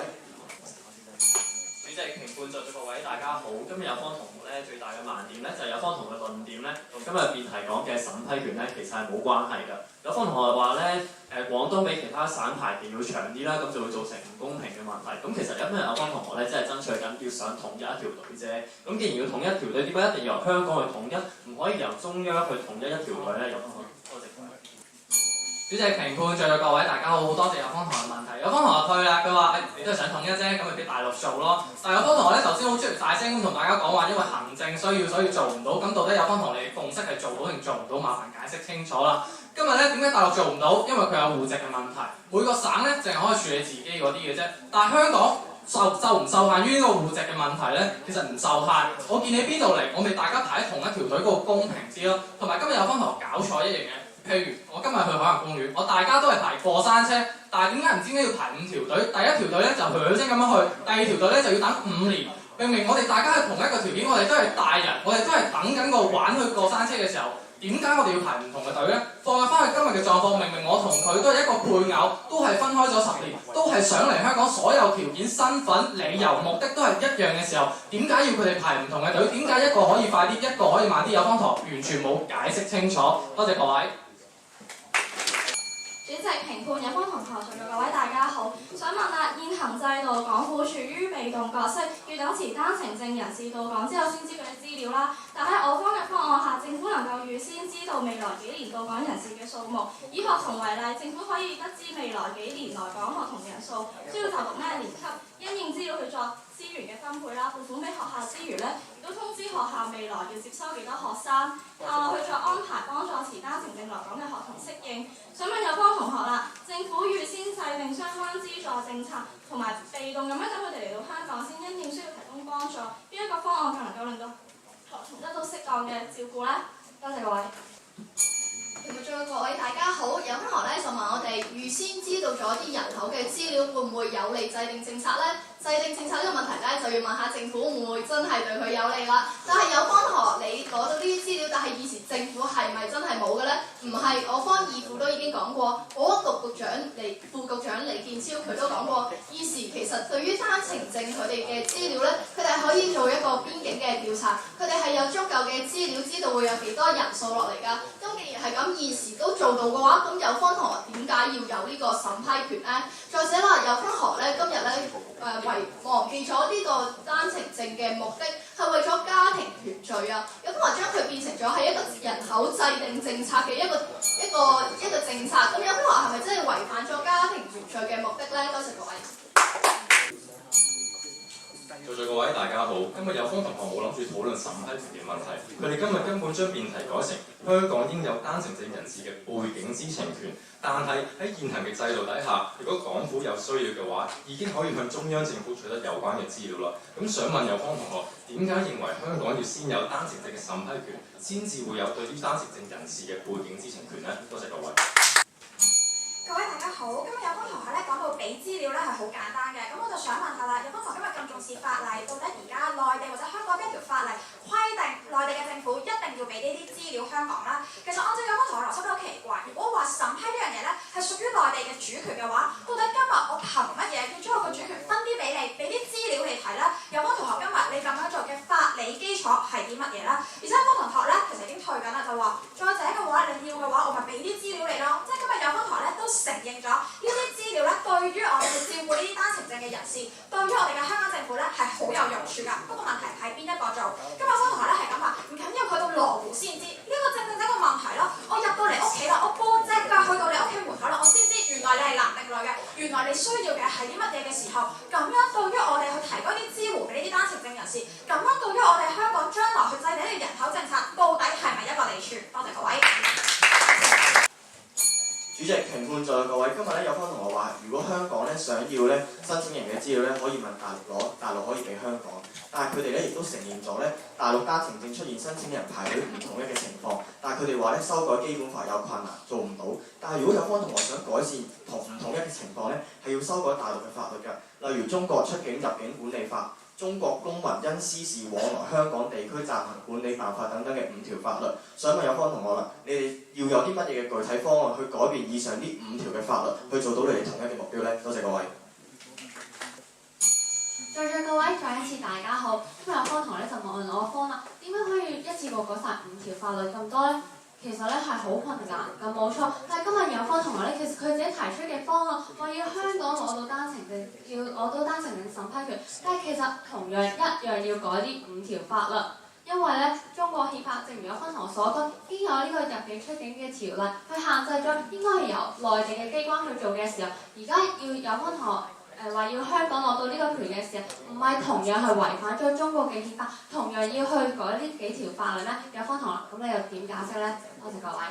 主席、評判、在座各位，大家好。今日有方同學咧最大嘅盲點咧，就係有方同學嘅論點咧，同今日辯題講嘅審批權咧，其實係冇關係㗎。有方同學話咧，廣東比其他省排期要長啲啦，咁就會造成唔公平嘅問題。咁其實今日有方同學咧，真係爭取緊要想統一一條隊啫。咁既然要統一一條隊，點解一定要由香港去統一，唔可以由中央去統一一條隊咧？有方同學，多謝各位。主席、評判，在座各位，大家好，多謝有方同學嘅問題。有方同學退啦，佢話你都係想統一啫，咁咪俾大陸做咯。但係有方同學咧頭先好出嚟大聲咁同大家講話，因為行政需要所以做唔到。咁到底有方同學你共識係做到定做唔到？麻煩解釋清楚啦。今日咧點解大陸做唔到？因為佢有戶籍嘅問題。每個省咧淨係可以處理自己嗰啲嘅啫。但係香港受唔受限於呢個戶籍嘅問題咧？其實唔受限。我見你邊度嚟，我咪大家排喺同一條隊嗰個公平啲咯。同埋今日有方同學搞錯一樣嘢。譬如我今日去海洋公園，我大家都係排過山車，但係點解唔知點解要排5條隊？第一條隊咧就響聲咁樣去，第二條隊咧就要等5年。明明我哋大家係同一個條件，我哋都係大人，我哋都係等緊個玩去過山車嘅時候，點解我哋要排唔同嘅隊咧？放翻去今日嘅狀況，明明我同佢都係一個配偶，都係分開咗10年，都係上嚟香港，所有條件、身份、理由、目的都係一樣嘅時候，點解要佢哋排唔同嘅隊？點解一個可以快啲，一個可以慢啲？有方同學完全冇解釋清楚。多謝各位。主席、評判、有方同學，在座各位大家好。想問啦，現行制度港府處於被動角色，要等持單程證人士到港之後先知佢嘅資料啦。但喺我方嘅方案下，政府能夠預先知道未來幾年到港人士嘅數目。以學童為例，政府可以得知未來幾年來港學童人數，需要就讀咩年級，因應資料去作資源嘅分配啦，撥款俾學校之餘咧，亦都通知學校未來要接收幾多學生，去作安排幫助持單程證來港嘅學童適應。想問有方同學啦，政府預先制定相關資助政策，同埋被動咁樣等佢哋嚟到香港先因應需要提供幫助，邊一個方案更能夠令到學童得到適當嘅照顧呢？多謝各位。在座各位大家好，有同學咧就問我哋預先知道咗啲人口嘅資料會唔會有利制定政策呢？制定政策呢個問題咧就要問下政府會唔會真係對佢有利啦。但係有方同學你攞到呢啲資料，但係以前政府係咪真係冇嘅呢？唔係，我方義父都已經講過，保安局局長副局長李建超佢都講過，現時其實對於單程證佢哋嘅資料咧，佢哋係可以做一個邊境嘅調查，佢哋係有足夠嘅資料知道會有幾多人數落嚟㗎。咁既然係咁，現時都做到嘅話，咁有方同學點解要有呢個審批權呢？再者啦，有方同學咧今日咧忘記咗呢個單程證嘅目的係為咗家庭團聚啊！有方學將佢變成咗係一個人口制定政策嘅一個政策，咁有方學係咪真係違反咗家庭團聚嘅目的呢？多謝各位。在座各位大家好，今日有方同學冇諗住討論審批權嘅問題，佢哋今日根本將辯題改成香港應有單程證人士嘅背景知情權，但係喺現行嘅制度底下，如果港府有需要嘅話，已經可以向中央政府取得有關嘅資料啦。咁想問有方同學，點解認為香港要先有單程證嘅審批權，先至會有對於單程證人士嘅背景知情權呢？多謝各位。各位大家好，今日有方同學咧講到俾資料咧係好簡單嘅，咁我就想問下啦，有方同學今日咁重視法例，到底而家內地或者香港邊一條法例規定內地嘅政府一定要俾呢啲資料香港啦？其實按照有方同學邏輯都好奇怪，如果話審批呢樣嘢咧係屬於內地嘅主權嘅話，到底今日我憑乜嘢要將我個主權分啲俾你，俾啲資料你睇咧？有方同學今日你咁樣做嘅法理基礎係啲乜嘢啦？而且有方同學咧其實已經退緊啦，就話再者嘅話你要嘅話，我咪俾啲資料你咯。即係今日有方同學咧都承認咗呢啲資料咧，對於我哋照顧呢啲單程證嘅人士，對於我哋嘅香港政府咧係好有用處㗎。不過問題係邊一個做？今日有方同學咧係咁話，唔緊要佢到攞主席、評判在各位，今日咧有方同學話，如果香港咧想要咧申請人嘅資料咧，可以問大陸攞，大陸可以俾香港。但係佢哋咧亦都承認咗咧，大陸家庭正出現申請人排隊唔統一嘅情況。但係佢哋話咧修改基本法有困難，做唔到。但係如果有方同學想改善唔統一嘅情況咧，係要修改大陸嘅法律㗎，例如中國出境入境管理法、中國公民因私事往來香港地區暫行管理辦法等等嘅5條法律。想問有方同學啦，你哋要有啲乜嘢嘅具體方案去改變以上呢5條嘅法律，去做到你哋統一嘅目標呢？多謝各位。在座各位，再一次大家好。今日有方同學咧就問我方啦，點樣可以一次過改晒5條法律咁多呢？其實咧係好困難㗎，冇錯。但係今日有方同學咧，其實佢自己提出嘅方案話要香港攞到單程證，要攞到單程證審批權，但係其實同樣一樣要改呢5條法律。因為咧，中國憲法正如有方同學所講，已經有呢個入境出境嘅條例去限制咗應該係由內地嘅機關去做嘅時候，而家要有方同學話要香港攞到呢個權嘅時候，唔係同樣係違反咗中國嘅憲法，同樣要去改呢幾條法律咩？有方同學，咁你又點解釋呢？多謝各位。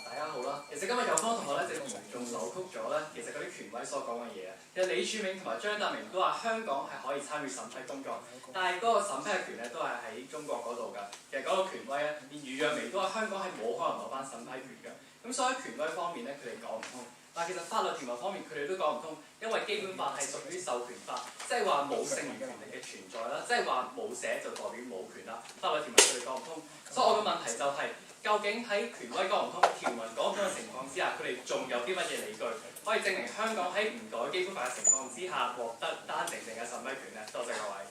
大家好啦，其實今日有方同學咧就嚴重扭曲咗咧，其實嗰啲權威所講嘅嘢啊。其實李柱銘同埋張達明都話香港係可以參與審批工作，但係嗰個審批嘅權咧都係喺中國嗰度㗎。其實嗰個權威咧，連余若薇都話香港係冇可能攞翻審批權㗎。咁所以喺權威方面咧，佢哋講唔通。但係其實法律條文方面，佢哋都講唔通，因為基本法係屬於授權法，即係話冇剩餘權力嘅存在啦，即係話冇寫就代表冇權啦。法律條文佢哋講唔通，所以我嘅問題就係、究竟喺權威講唔通、條文講唔通嘅情況之下，佢哋仲有啲乜嘢理據可以證明香港喺唔改基本法嘅情況之下獲得單程證嘅審批權呢？多謝各位。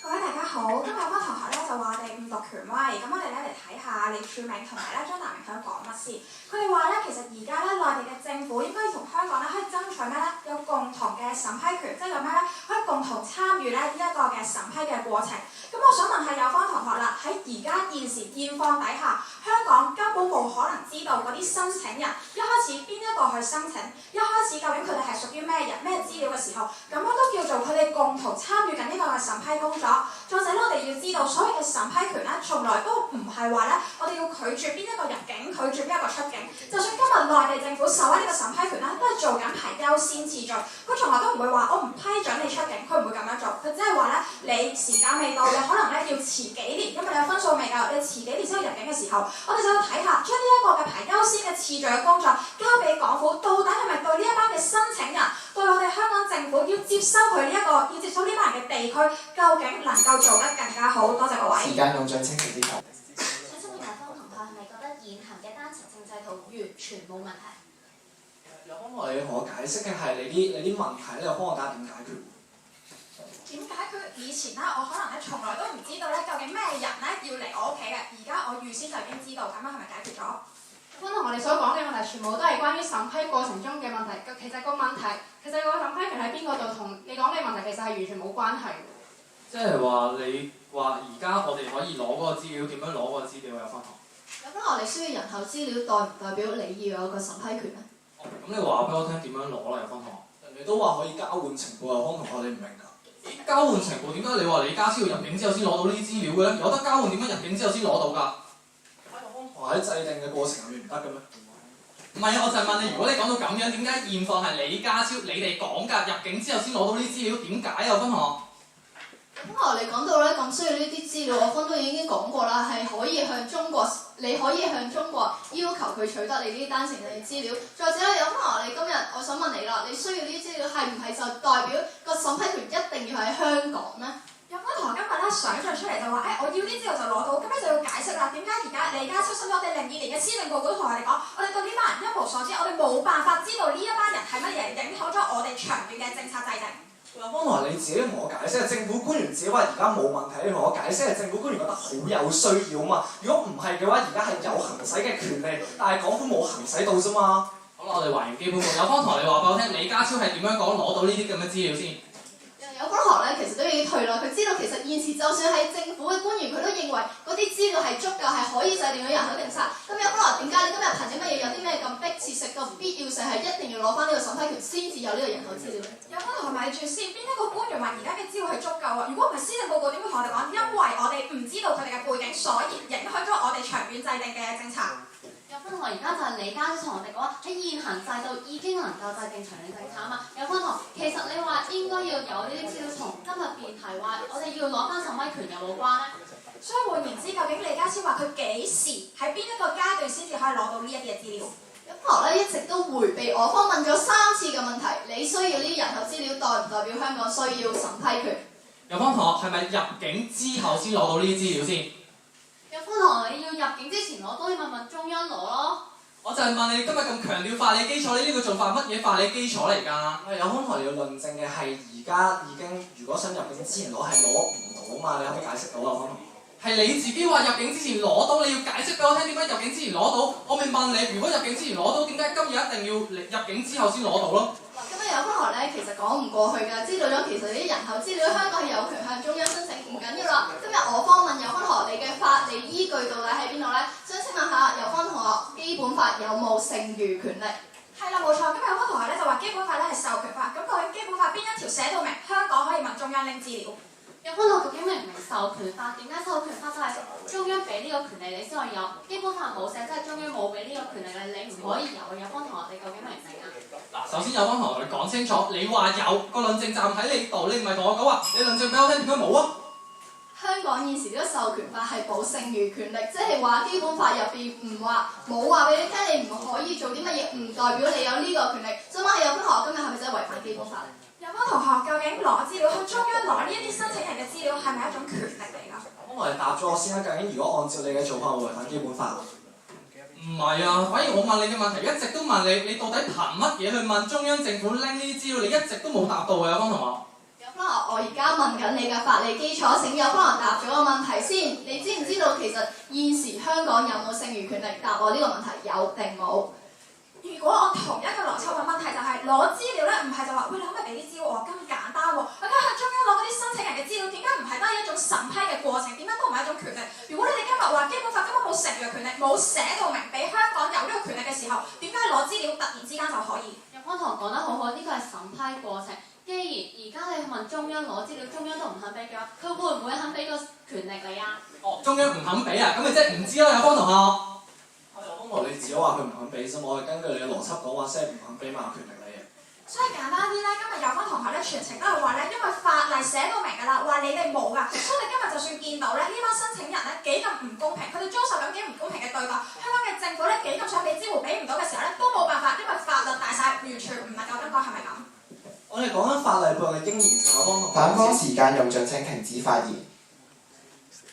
各位大家好，今日有班同學咧就話我哋誤讀權威，咁我哋咧嚟睇下李柱銘同埋咧張達明想講乜先。佢哋話咧，其實而家咧內地嘅政府應該同香港咧可以爭取咩咧？有共同嘅審批權，即係有咩咧？可以共同參與咧呢一個嘅審批嘅過程。咁我想問下有方同學啦，喺而家現時現況底下，香港根本冇可能知道嗰啲申請人一開始邊一個去申請，一開始究竟佢哋係屬於咩人、咩資料嘅時候，咁樣都叫做佢哋共同參與緊呢個嘅審批工作。再者咧，我哋要知道所謂嘅審批權咧，從來都唔係話咧，我哋要拒絕邊一個入境，拒絕邊一個出境。就算今日內地政府授呢個審批權咧，都係做緊排優先次序。佢從來都唔會話我唔批准你出境，佢唔會咁樣做。佢只係話咧，你時間未到，你可能咧要遲幾年，因為你有分數未夠，你遲幾年先可以入境嘅時候，我哋就要睇下將呢一個嘅排優先嘅次序嘅工作交俾港府，到底係咪對呢一班嘅申請人，對我哋香港政府要接收佢呢一個，要接收呢班人嘅地區，究竟能夠做得更加好？多謝各位。時間用盡，清晰之求。想請問大方同學係咪覺得現行嘅單程證制度完全冇問題？有方同學你同我解釋嘅係你啲問題咧，有方我睇下點解決？點解決？以前咧，我可能咧從來都唔知道咧，究竟咩人咧要嚟我屋企嘅，而家我預先就已經知道，咁樣係咪解決咗？方同學你所講嘅問題，全部都係關於審批過程中嘅問題。其實個問題，其實個審批權喺邊個度，同你講嘅問題其實係完全冇關係。即係話你話而家我哋可以攞嗰個資料，點樣攞嗰個資料有分學？有方學你需要人口資料，代唔代表你要有個審批權咧？咁你話俾我聽點樣攞啦？有分學？人哋都話可以交換情報，有方同學你唔明㗎？交換情報點解你話李家超要入境之後先攞到呢啲資料嘅咧？有得交換點解入境之後先攞到㗎？喺制定嘅過程入面唔得嘅咩？唔係啊，我就係問你，如果你講到咁樣，點解現況係李家超你哋講㗎？入境之後先攞到呢啲資料，點解啊？分學？咁你講到咧咁需要呢啲資料，我方都已經講過啦，係可以向中國，你可以向中國要求佢取得你呢啲單程證嘅資料。再者有方你今日我想問你啦，你需要呢啲資料係唔係就代表個審批權一定要喺香港呢？有方同學今日咧想像出嚟就話，我要啲資料就攞到，咁你就要解釋啦。點解而家李家超甚至我哋02年嘅施政報告都同我哋講，我哋對呢班人一無所知，我哋冇辦法知道呢一班人係乜嘢，影響咗我哋長遠嘅政策制定。有方同學你自己同我解釋，政府官員自己話而家冇問題，你同我解釋係政府官員覺得好有需要啊嘛。如果唔係嘅話，而家係有行使嘅權利，但係港府冇行使到啫嘛。好啦，我哋還原基本功。有方同學你話俾我聽，李家超係點樣講攞到呢啲咁嘅資料先？有方學咧，其實都已經退啦。佢知道其實現時就算係政府嘅官員，佢都認為嗰啲資料係足夠，係可以制定到人口政策。咁有方學點解你今日憑啲乜嘢有啲咩咁迫切性、咁必要性係一定要攞翻呢個審批權先至有呢個人口資料？有方同學咪住先，邊一個官員話而家嘅資料係足夠啊？如果唔係施政報告點會同我哋講？因為我哋唔知道佢哋嘅背景，所以影響咗我哋長遠遠制定嘅政策。有分學而家就係李家超同我哋講話，喺現行制度已經能夠制定長遠政策啊嘛。有分學，其實你話應該要有呢啲資料，同今日辯題話我哋要攞翻審批權有冇關咧？所以換言之，究竟李家超話佢幾時喺邊一個階段先至可以攞到呢一啲嘅資料？有分學咧一直都迴避我方問咗3次嘅問題，你需要呢啲人口資料代唔代表香港需要審批權？有方同學係咪入境之後先攞到呢啲資料先？有方同學你要入境之前攞，當然問中央攞咯。我就係問你今日咁強調法理基礎，你呢個做法乜嘢法理基礎嚟㗎？有方同學你要論證嘅係而家已經，如果想入境之前攞係攞唔到啊嘛，你可唔可以解釋到啊？方同學？係你自己話入境之前攞到，你要解釋俾我聽點解入境之前攞到。我咪問你，如果入境之前攞到，點解今日一定要入境之後先攞到咯？咁有分學咧，其實講唔過去㗎，知道咗其實啲人口資料香港係有權向中央申請，唔緊要啦。今日我方問有分學你嘅法理依據到底喺邊度咧？想請問下有分同學，基本法有冇剩餘權力？係啦，冇錯。今日有分同學咧就話基本法咧係授權法，咁究竟基本法邊一條寫到明香港可以問中央拎資料？有分學究竟明唔明授權法？點解授權法就係中央俾呢個權利你先可以有？基本法冇寫，即係中央冇俾呢個權利你唔可以有。有分同學你究竟明唔明啊？嗱，首先有方同學你講清楚，你話有個論證站喺你度，你唔係同我講話，你論證俾我聽點解冇啊？香港現時呢個授權法係冇剩餘權力，即係話基本法入邊唔話冇話俾你聽，你唔可以做啲乜嘢，唔代表你有呢個權力。所以有分學今日係咪真係違反基本法咧？有方同學究竟攞資料向中央攞呢一啲申請人嘅資料係咪一種權力嚟㗎？我嚟答咗我先啦，究竟如果按照你嘅做法，會違反基本法？唔係啊，反而我問你嘅問題一直都問你，你到底憑乜嘢去問中央政府拎呢啲資料？你一直都冇答到啊，有方同學。有分學，我而家問緊你嘅法理基礎，請有分學答咗個問題先。你知唔知道其實現時香港有冇剩餘權力？答我呢個問題有定冇？如果我同一個邏輯嘅問題就係攞資料咧，唔係就話喂，你可唔可以俾啲資料我？咁簡單喎，我梗係向中央攞嗰啲申請人嘅資料，點解唔係都係一種審批嘅過程？點解都唔係一種權力？如果你哋今日話基本法根本冇剩餘權力，冇寫到明俾香港有呢個權力嘅時候，點解攞資料突然之間就可以？有方同學講得好好，呢個係審批過程。既然而家你去問中央攞資料，中央都唔肯俾嘅話，佢會唔會肯俾個權力你啊？哦，中央唔肯俾啊，咁你即係唔知咯，有方同學。你自己話佢唔肯俾啫，我係根據你嘅邏輯講話，即係唔肯俾嘛權力你嘅。所以簡單啲咧，今日有班同學咧全程都係話咧，因為法例寫到明㗎啦，話你哋冇㗎，所以你今日就算見到咧呢班申請人咧幾咁唔公平，佢哋遭受緊幾唔公平嘅對待，香港嘅政府咧幾咁想俾支援俾唔到嘅時候咧，都冇辦法，因為法律大晒，完全唔能夠咁講，係咪咁？我哋講緊法例背後嘅經驗，有方同學。反方時間用盡，請停止發言。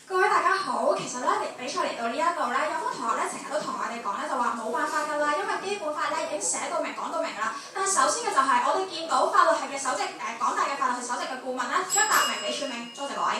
各位大家好，其實咧比賽嚟到呢一度咧，有方同學咧成日都同我哋講咧，就話冇辦法㗎啦，因為基本法咧已經寫到明講到明啦。但係首先嘅就係我哋見到法律系嘅首席港大嘅法律系首席嘅顧問咧張達明李柱銘，多謝各位。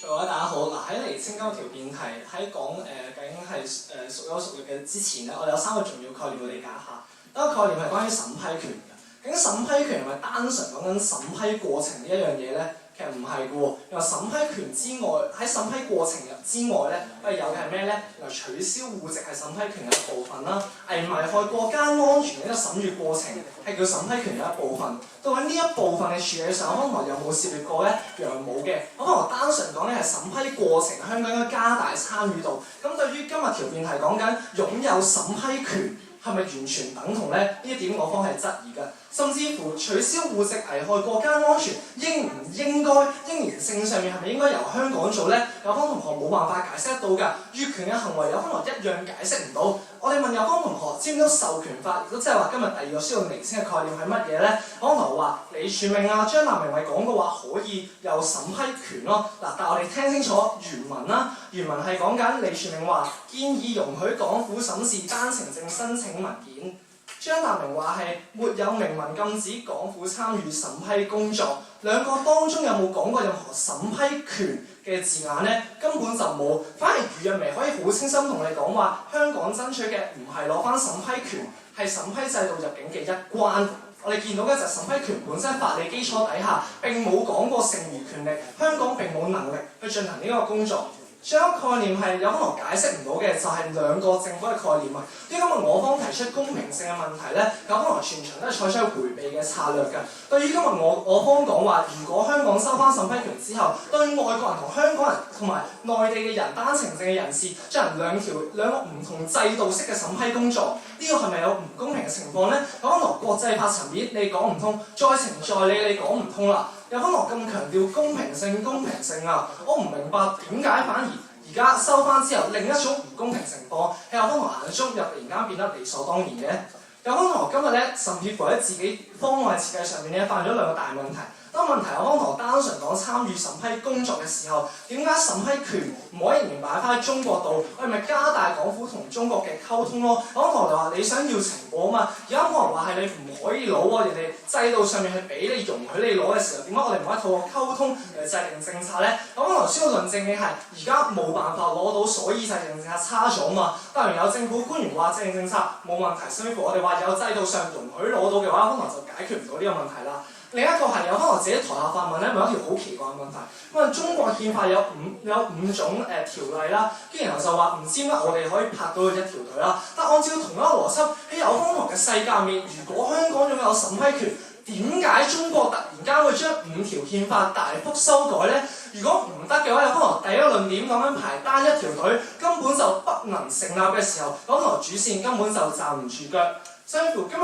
各位大家好，嗱喺釐清今條辯題喺講究竟係屬有屬劣嘅之前咧，我哋有3個重要概念要理解一下。第一個概念係關於審批權嘅，究竟審批權係咪單純講緊審批過程呢一樣嘢咧？其實唔係嘅喎，因為審批權之外，喺審批過程之外咧，我哋有嘅係咩咧？原來取消戶籍係審批權嘅一部分啦，危害國家安全嘅一個審閲過程係叫審批權嘅一部分。到底呢一部分嘅處理上，可能有冇涉獵過咧？原來冇嘅。可能單純講咧係審批過程，香港應該加大參與度。咁對於今日條辯題講緊擁有審批權，係咪完全等同咧？呢一點我方係質疑㗎。甚至乎取消戶籍危害國家安全，應唔應該應然性上面係咪應該由香港做咧？有方同學冇辦法解釋得到㗎，越權嘅行為有方同學一樣解釋唔到。我哋問有方同學知唔知授權法，亦都即係話今日第二個需要釐清嘅概念係乜嘢咧？有方同學話李柱銘啊、張達明咪講過話可以有審批權咯。嗱，但係我哋聽清楚原文啦，原文係講緊李柱銘話建議容許港府審視單程證申請文件。張達明話係沒有明文禁止港府參與審批工作，兩個當中有冇講過任何審批權嘅字眼呢？根本就冇，反而余若薇可以好清晰同你講話，香港爭取嘅唔係攞翻審批權，係審批制度入境嘅一關。我哋見到嘅就係審批權本身法理基礎底下並冇講過剩餘權力，香港並冇能力去進行呢個工作。仲有一個概念係有可能解釋唔到嘅，就係兩個政府嘅概念啊。因為今日我方提出公平性嘅問題咧，有可能全場都係採取迴避嘅策略㗎。對於今日我方講話，如果香港收翻審批權之後，對外國人同香港人同埋內地嘅人單程證嘅人士進行兩個唔同制度式嘅審批工作，呢個係咪有唔公平嘅情況咧？有可能國際法層面你講唔通，在情在理你講唔通啦。有可能咁強調公平性啊！我唔明白點解反而家收翻之後，另一種唔公平情況喺有可能眼中又突然間變得理所當然嘅。有可能今日咧，甚至乎喺自己方案設計上面咧，犯咗兩個大問題。當問題有可能單純講參與審批工作嘅時候，點解審批權唔可以仍然擺翻喺中國度？我哋咪加大港府同中國嘅溝通咯。有可能就話你想要情報啊嘛，而家可能話係你唔可以攞喎，人哋制度上面係俾你容許你攞嘅時候，點解我哋唔可以透過溝通嚟制定政策咧？有可能需要論證嘅係而家冇辦法攞到，所以制定政策差咗嘛。當然有政府官員話制定政策冇問題，甚至乎我哋話有制度上容許攞到嘅話，可能就解決唔到呢個問題啦。另一個係有可能自己台下發問咧，問一條好奇怪嘅問題。因為中國憲法有五種條例啦，跟住然後就話唔知點解我哋可以拍到一條隊啦。但按照同一個邏輯，喺有方堂嘅世界面，如果香港擁有審批權，點解中國突然間會將5條憲法大幅修改咧？如果唔得嘅話，有可能第一個論點咁樣排單一條隊根本就不能成立嘅時候，有可能主線根本就站唔住腳。甚至乎今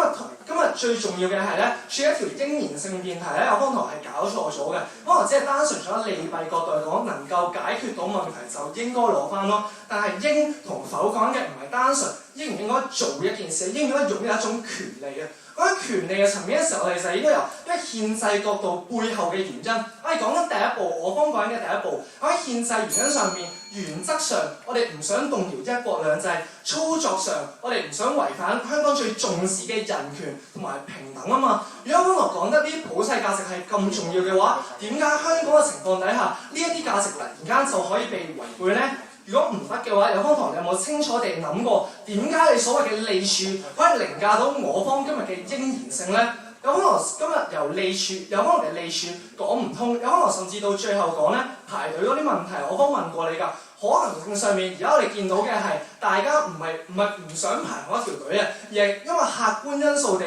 日最重要嘅係咧，處理一條應然性辯題咧，有方堂係搞錯咗嘅，可能只係單純從利弊角度嚟講，能夠解決到問題就應該攞翻咯。但係應同否講嘅唔係單純應唔應該做一件事，應唔應該擁有一種權利啊？講緊權利嘅層面嘅時候，我哋就應該由一個憲制角度背後嘅原因。我哋講緊第一步，我方講緊嘅第一步，喺憲制原因上面，原則上我哋唔想動搖一國兩制，操作上我哋唔想違反香港最重視嘅人權同埋平等啊嘛。如果本來講得啲普世價值係咁重要嘅話，點解香港嘅情況底下呢一啲價值突然間就可以被違背咧？如果唔得嘅話，有方堂你有冇清楚地諗過點解你所謂嘅利處可以凌駕到我方今日嘅應然性咧？有可能今日由利處，有可能嘅利處講唔通，有可能甚至到最後講咧排隊嗰啲問題，我方問過你㗎。可能性上面，而家我哋見到嘅係大家唔係唔想排同一條隊啊，而係因為客觀因素地，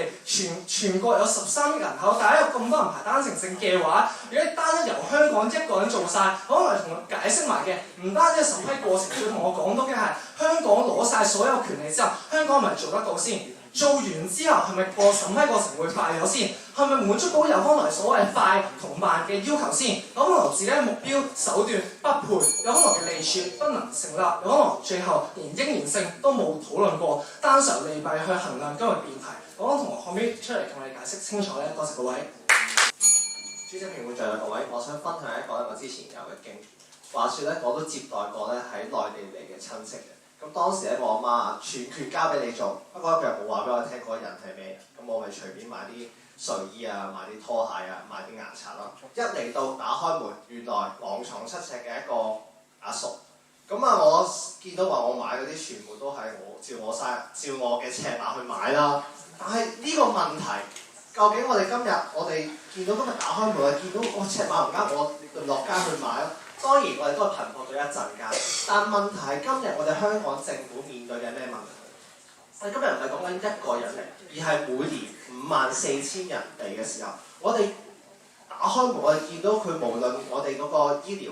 全國有13億人口，大家有咁多人排單程證嘅話，如果單一由香港一個人做晒，可能同佢解釋埋嘅，唔單止審批過程，要同我講到嘅係香港攞晒所有權利之後，香港係咪做得到先？做完之後係咪個審批過程會快咗先？係咪滿足到有可能所謂快同慢嘅要求先？有可能自己嘅目標手段不配，有可能嘅利處不能成立，有可能最後連應然性都冇討論過，單純利弊去衡量今日辯題。我講同學後尾出嚟同你解釋清楚咧，多謝各位。主席評判在座各位，我想分享一個我之前有嘅經驗。話說咧，我都接待過咧喺內地嚟嘅親戚嘅。咁當時咧，我阿媽啊，全權交俾你做，不過佢又冇話俾我聽嗰個人係咩人，咁我咪隨便買啲睡衣啊，買啲拖鞋啊，買啲牙刷咯。一嚟到打開門，原來昂藏7尺嘅一個阿叔。咁啊，我見到話我買嗰啲全部都係照我嘅尺碼去買啦。但係呢個問題，究竟我哋見到今日打開門啊，見到我尺碼唔啱，我落街去買咯。當然我哋都係頻撲咗一陣間，但問題係今日我哋香港政府面對嘅咩問題？我哋今日唔係講緊一個人嚟，而係每年54000人嚟嘅時候，我哋打開門，我哋見到佢無論我哋嗰個醫療，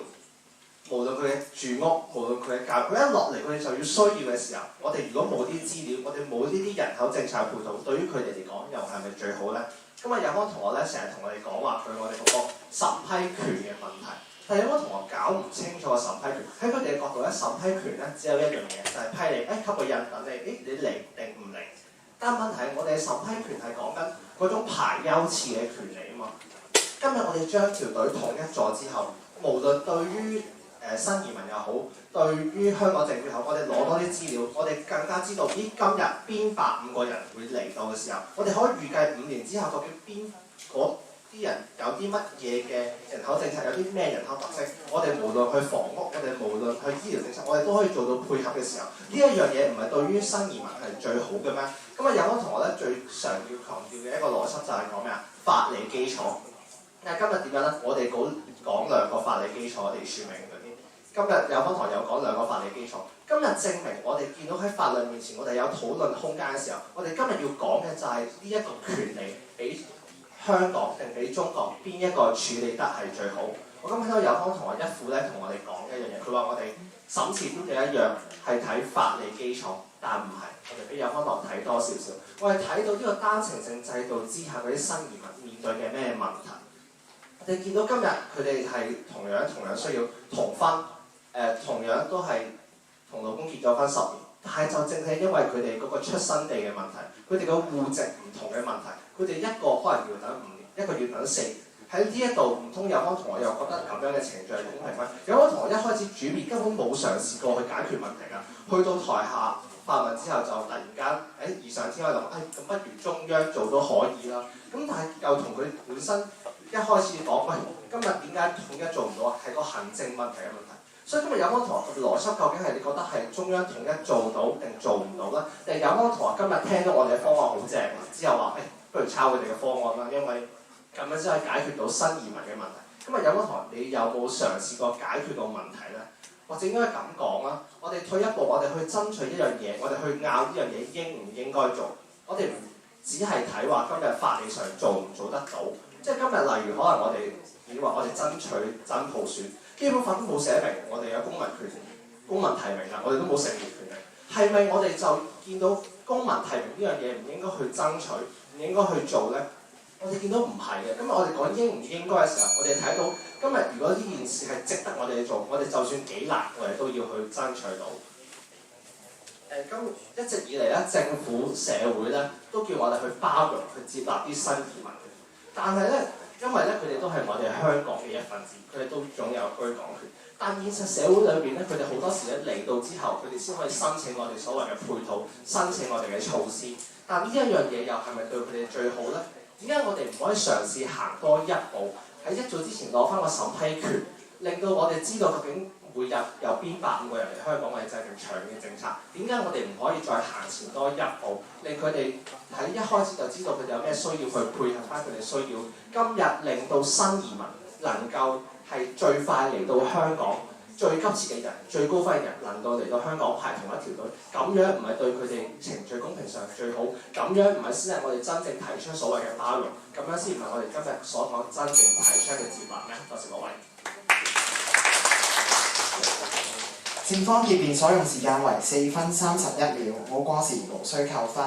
無論佢嘅住屋，無論佢嘅教育，佢一落嚟佢哋就要需要嘅時候，我哋如果冇啲資料，我哋冇呢啲人口政策配套，對於佢哋嚟講又係咪最好咧？今日有幫同學咧成日同我哋講話佢我哋嗰個審批權嘅問題。但係有冇同學搞唔清楚個審批權？喺佢哋嘅角度咧，審批權咧只有一樣嘢，就係批你，給個印等你，你嚟定唔嚟？但問題係我哋嘅審批權係講緊嗰種排優次嘅權利啊嘛。今日我哋將條隊統一咗之後，無論對於新移民又好，對於香港政府又好，我哋攞多啲資料，我哋更加知道今日邊150個人會嚟到嘅時候，我哋可以預計5年之後究竟邊啲人有啲乜嘢嘅人口政策，有啲咩人口特色，我哋無論去房屋，我哋無論去醫療政策，我哋都可以做到配合嘅時候，呢一樣嘢唔係對於新移民係最好嘅咩？咁啊，有個同學咧最常要強調嘅一個邏輯就係講咩啊？法理基礎。但係今日點樣咧？我哋講2個法理基礎嚟説明嗰啲。今日有方堂有講兩個法理基礎。今日證明我哋見到喺法律面前，我哋有討論空間嘅時候，我哋今日要講嘅就係呢一個權利俾香港定俾中國邊一個處理得係最好。我今日睇到有方同學一副咧同我哋講一樣嘢，佢話我哋審前都嘅一樣係睇法理基礎，但唔係，我哋俾有方堂睇多少少。我哋睇到呢個單程證制度之下嗰啲新移民面對嘅咩問題。我哋見到今日佢哋係同樣需要同婚，同樣都係同老公結咗婚10年，但係就正係因為佢哋嗰個出生地嘅問題，佢哋個戶籍唔同嘅問題，佢哋一個可能要等5年，一個要等4年。喺呢一度唔通有方同學又覺得咁樣嘅程序係公平咩？有方同學一開始主辯根本冇嘗試過去解決問題㗎，去到台下發問之後就突然間異想天開諗，咁不如中央做都可以啦。咁但係又同佢本身一開始講，喂，今日點解統一做唔到啊？係個行政問題嘅問題。所以今日有方同學嘅邏輯究竟係你覺得係中央統一做到定做唔到咧？定有方同學今日聽到我哋嘅方案好正之後話，不如抄佢哋嘅方案啦，因為咁樣先可以解決到新移民嘅問題。咁啊，有方同學你有冇嘗試過解決到問題咧？或者應該咁講啦，我哋退一步，我哋去爭取一樣嘢，我哋去拗呢樣嘢應唔應該做。我哋唔只係睇話今日法理上做唔做得到，即係今日例如可能我哋已經話我哋爭取真普選，基本法都冇寫明我哋有公民權、公民提名㗎，我哋都冇成年權利。係咪我哋就見到公民提名呢樣嘢唔應該去爭取，唔應該去做咧？我哋見到唔係嘅，今日我哋講應唔應該嘅時候，我哋睇到今日如果呢件事係值得我哋去做，我哋就算幾難，我哋都要去爭取到。咁一直以嚟咧，政府社會咧都叫我哋去包容、去接納啲新移民嘅，但係咧，因為咧佢哋都係我哋香港嘅一份子，佢哋都擁有居港權。但現實社會裏邊咧，佢哋好多時咧嚟到之後，佢哋先可以申請我哋所謂嘅配套，申請我哋嘅措施。但呢一樣嘢又係咪對佢哋最好咧？點解我哋唔可以嘗試行多一步，喺一早之前攞翻個審批權，令到我哋知道究竟每日有邊150個人嚟香港為制定長嘅政策？點解我哋唔可以再行前多一步，令佢哋喺一開始就知道佢哋有咩需要去配合翻佢哋需要？今日令到新移民能夠係最快嚟到香港，最急切嘅人、最高分嘅人能夠嚟到香港排同一條隊，咁樣唔係對佢哋程序公平上最好，咁樣唔係先係我哋真正提出所謂嘅包容，咁樣先唔係我哋今日所講真正提出嘅接納咩？多謝各位。正方結辯所用時間為4分31秒，冇過時無需扣分。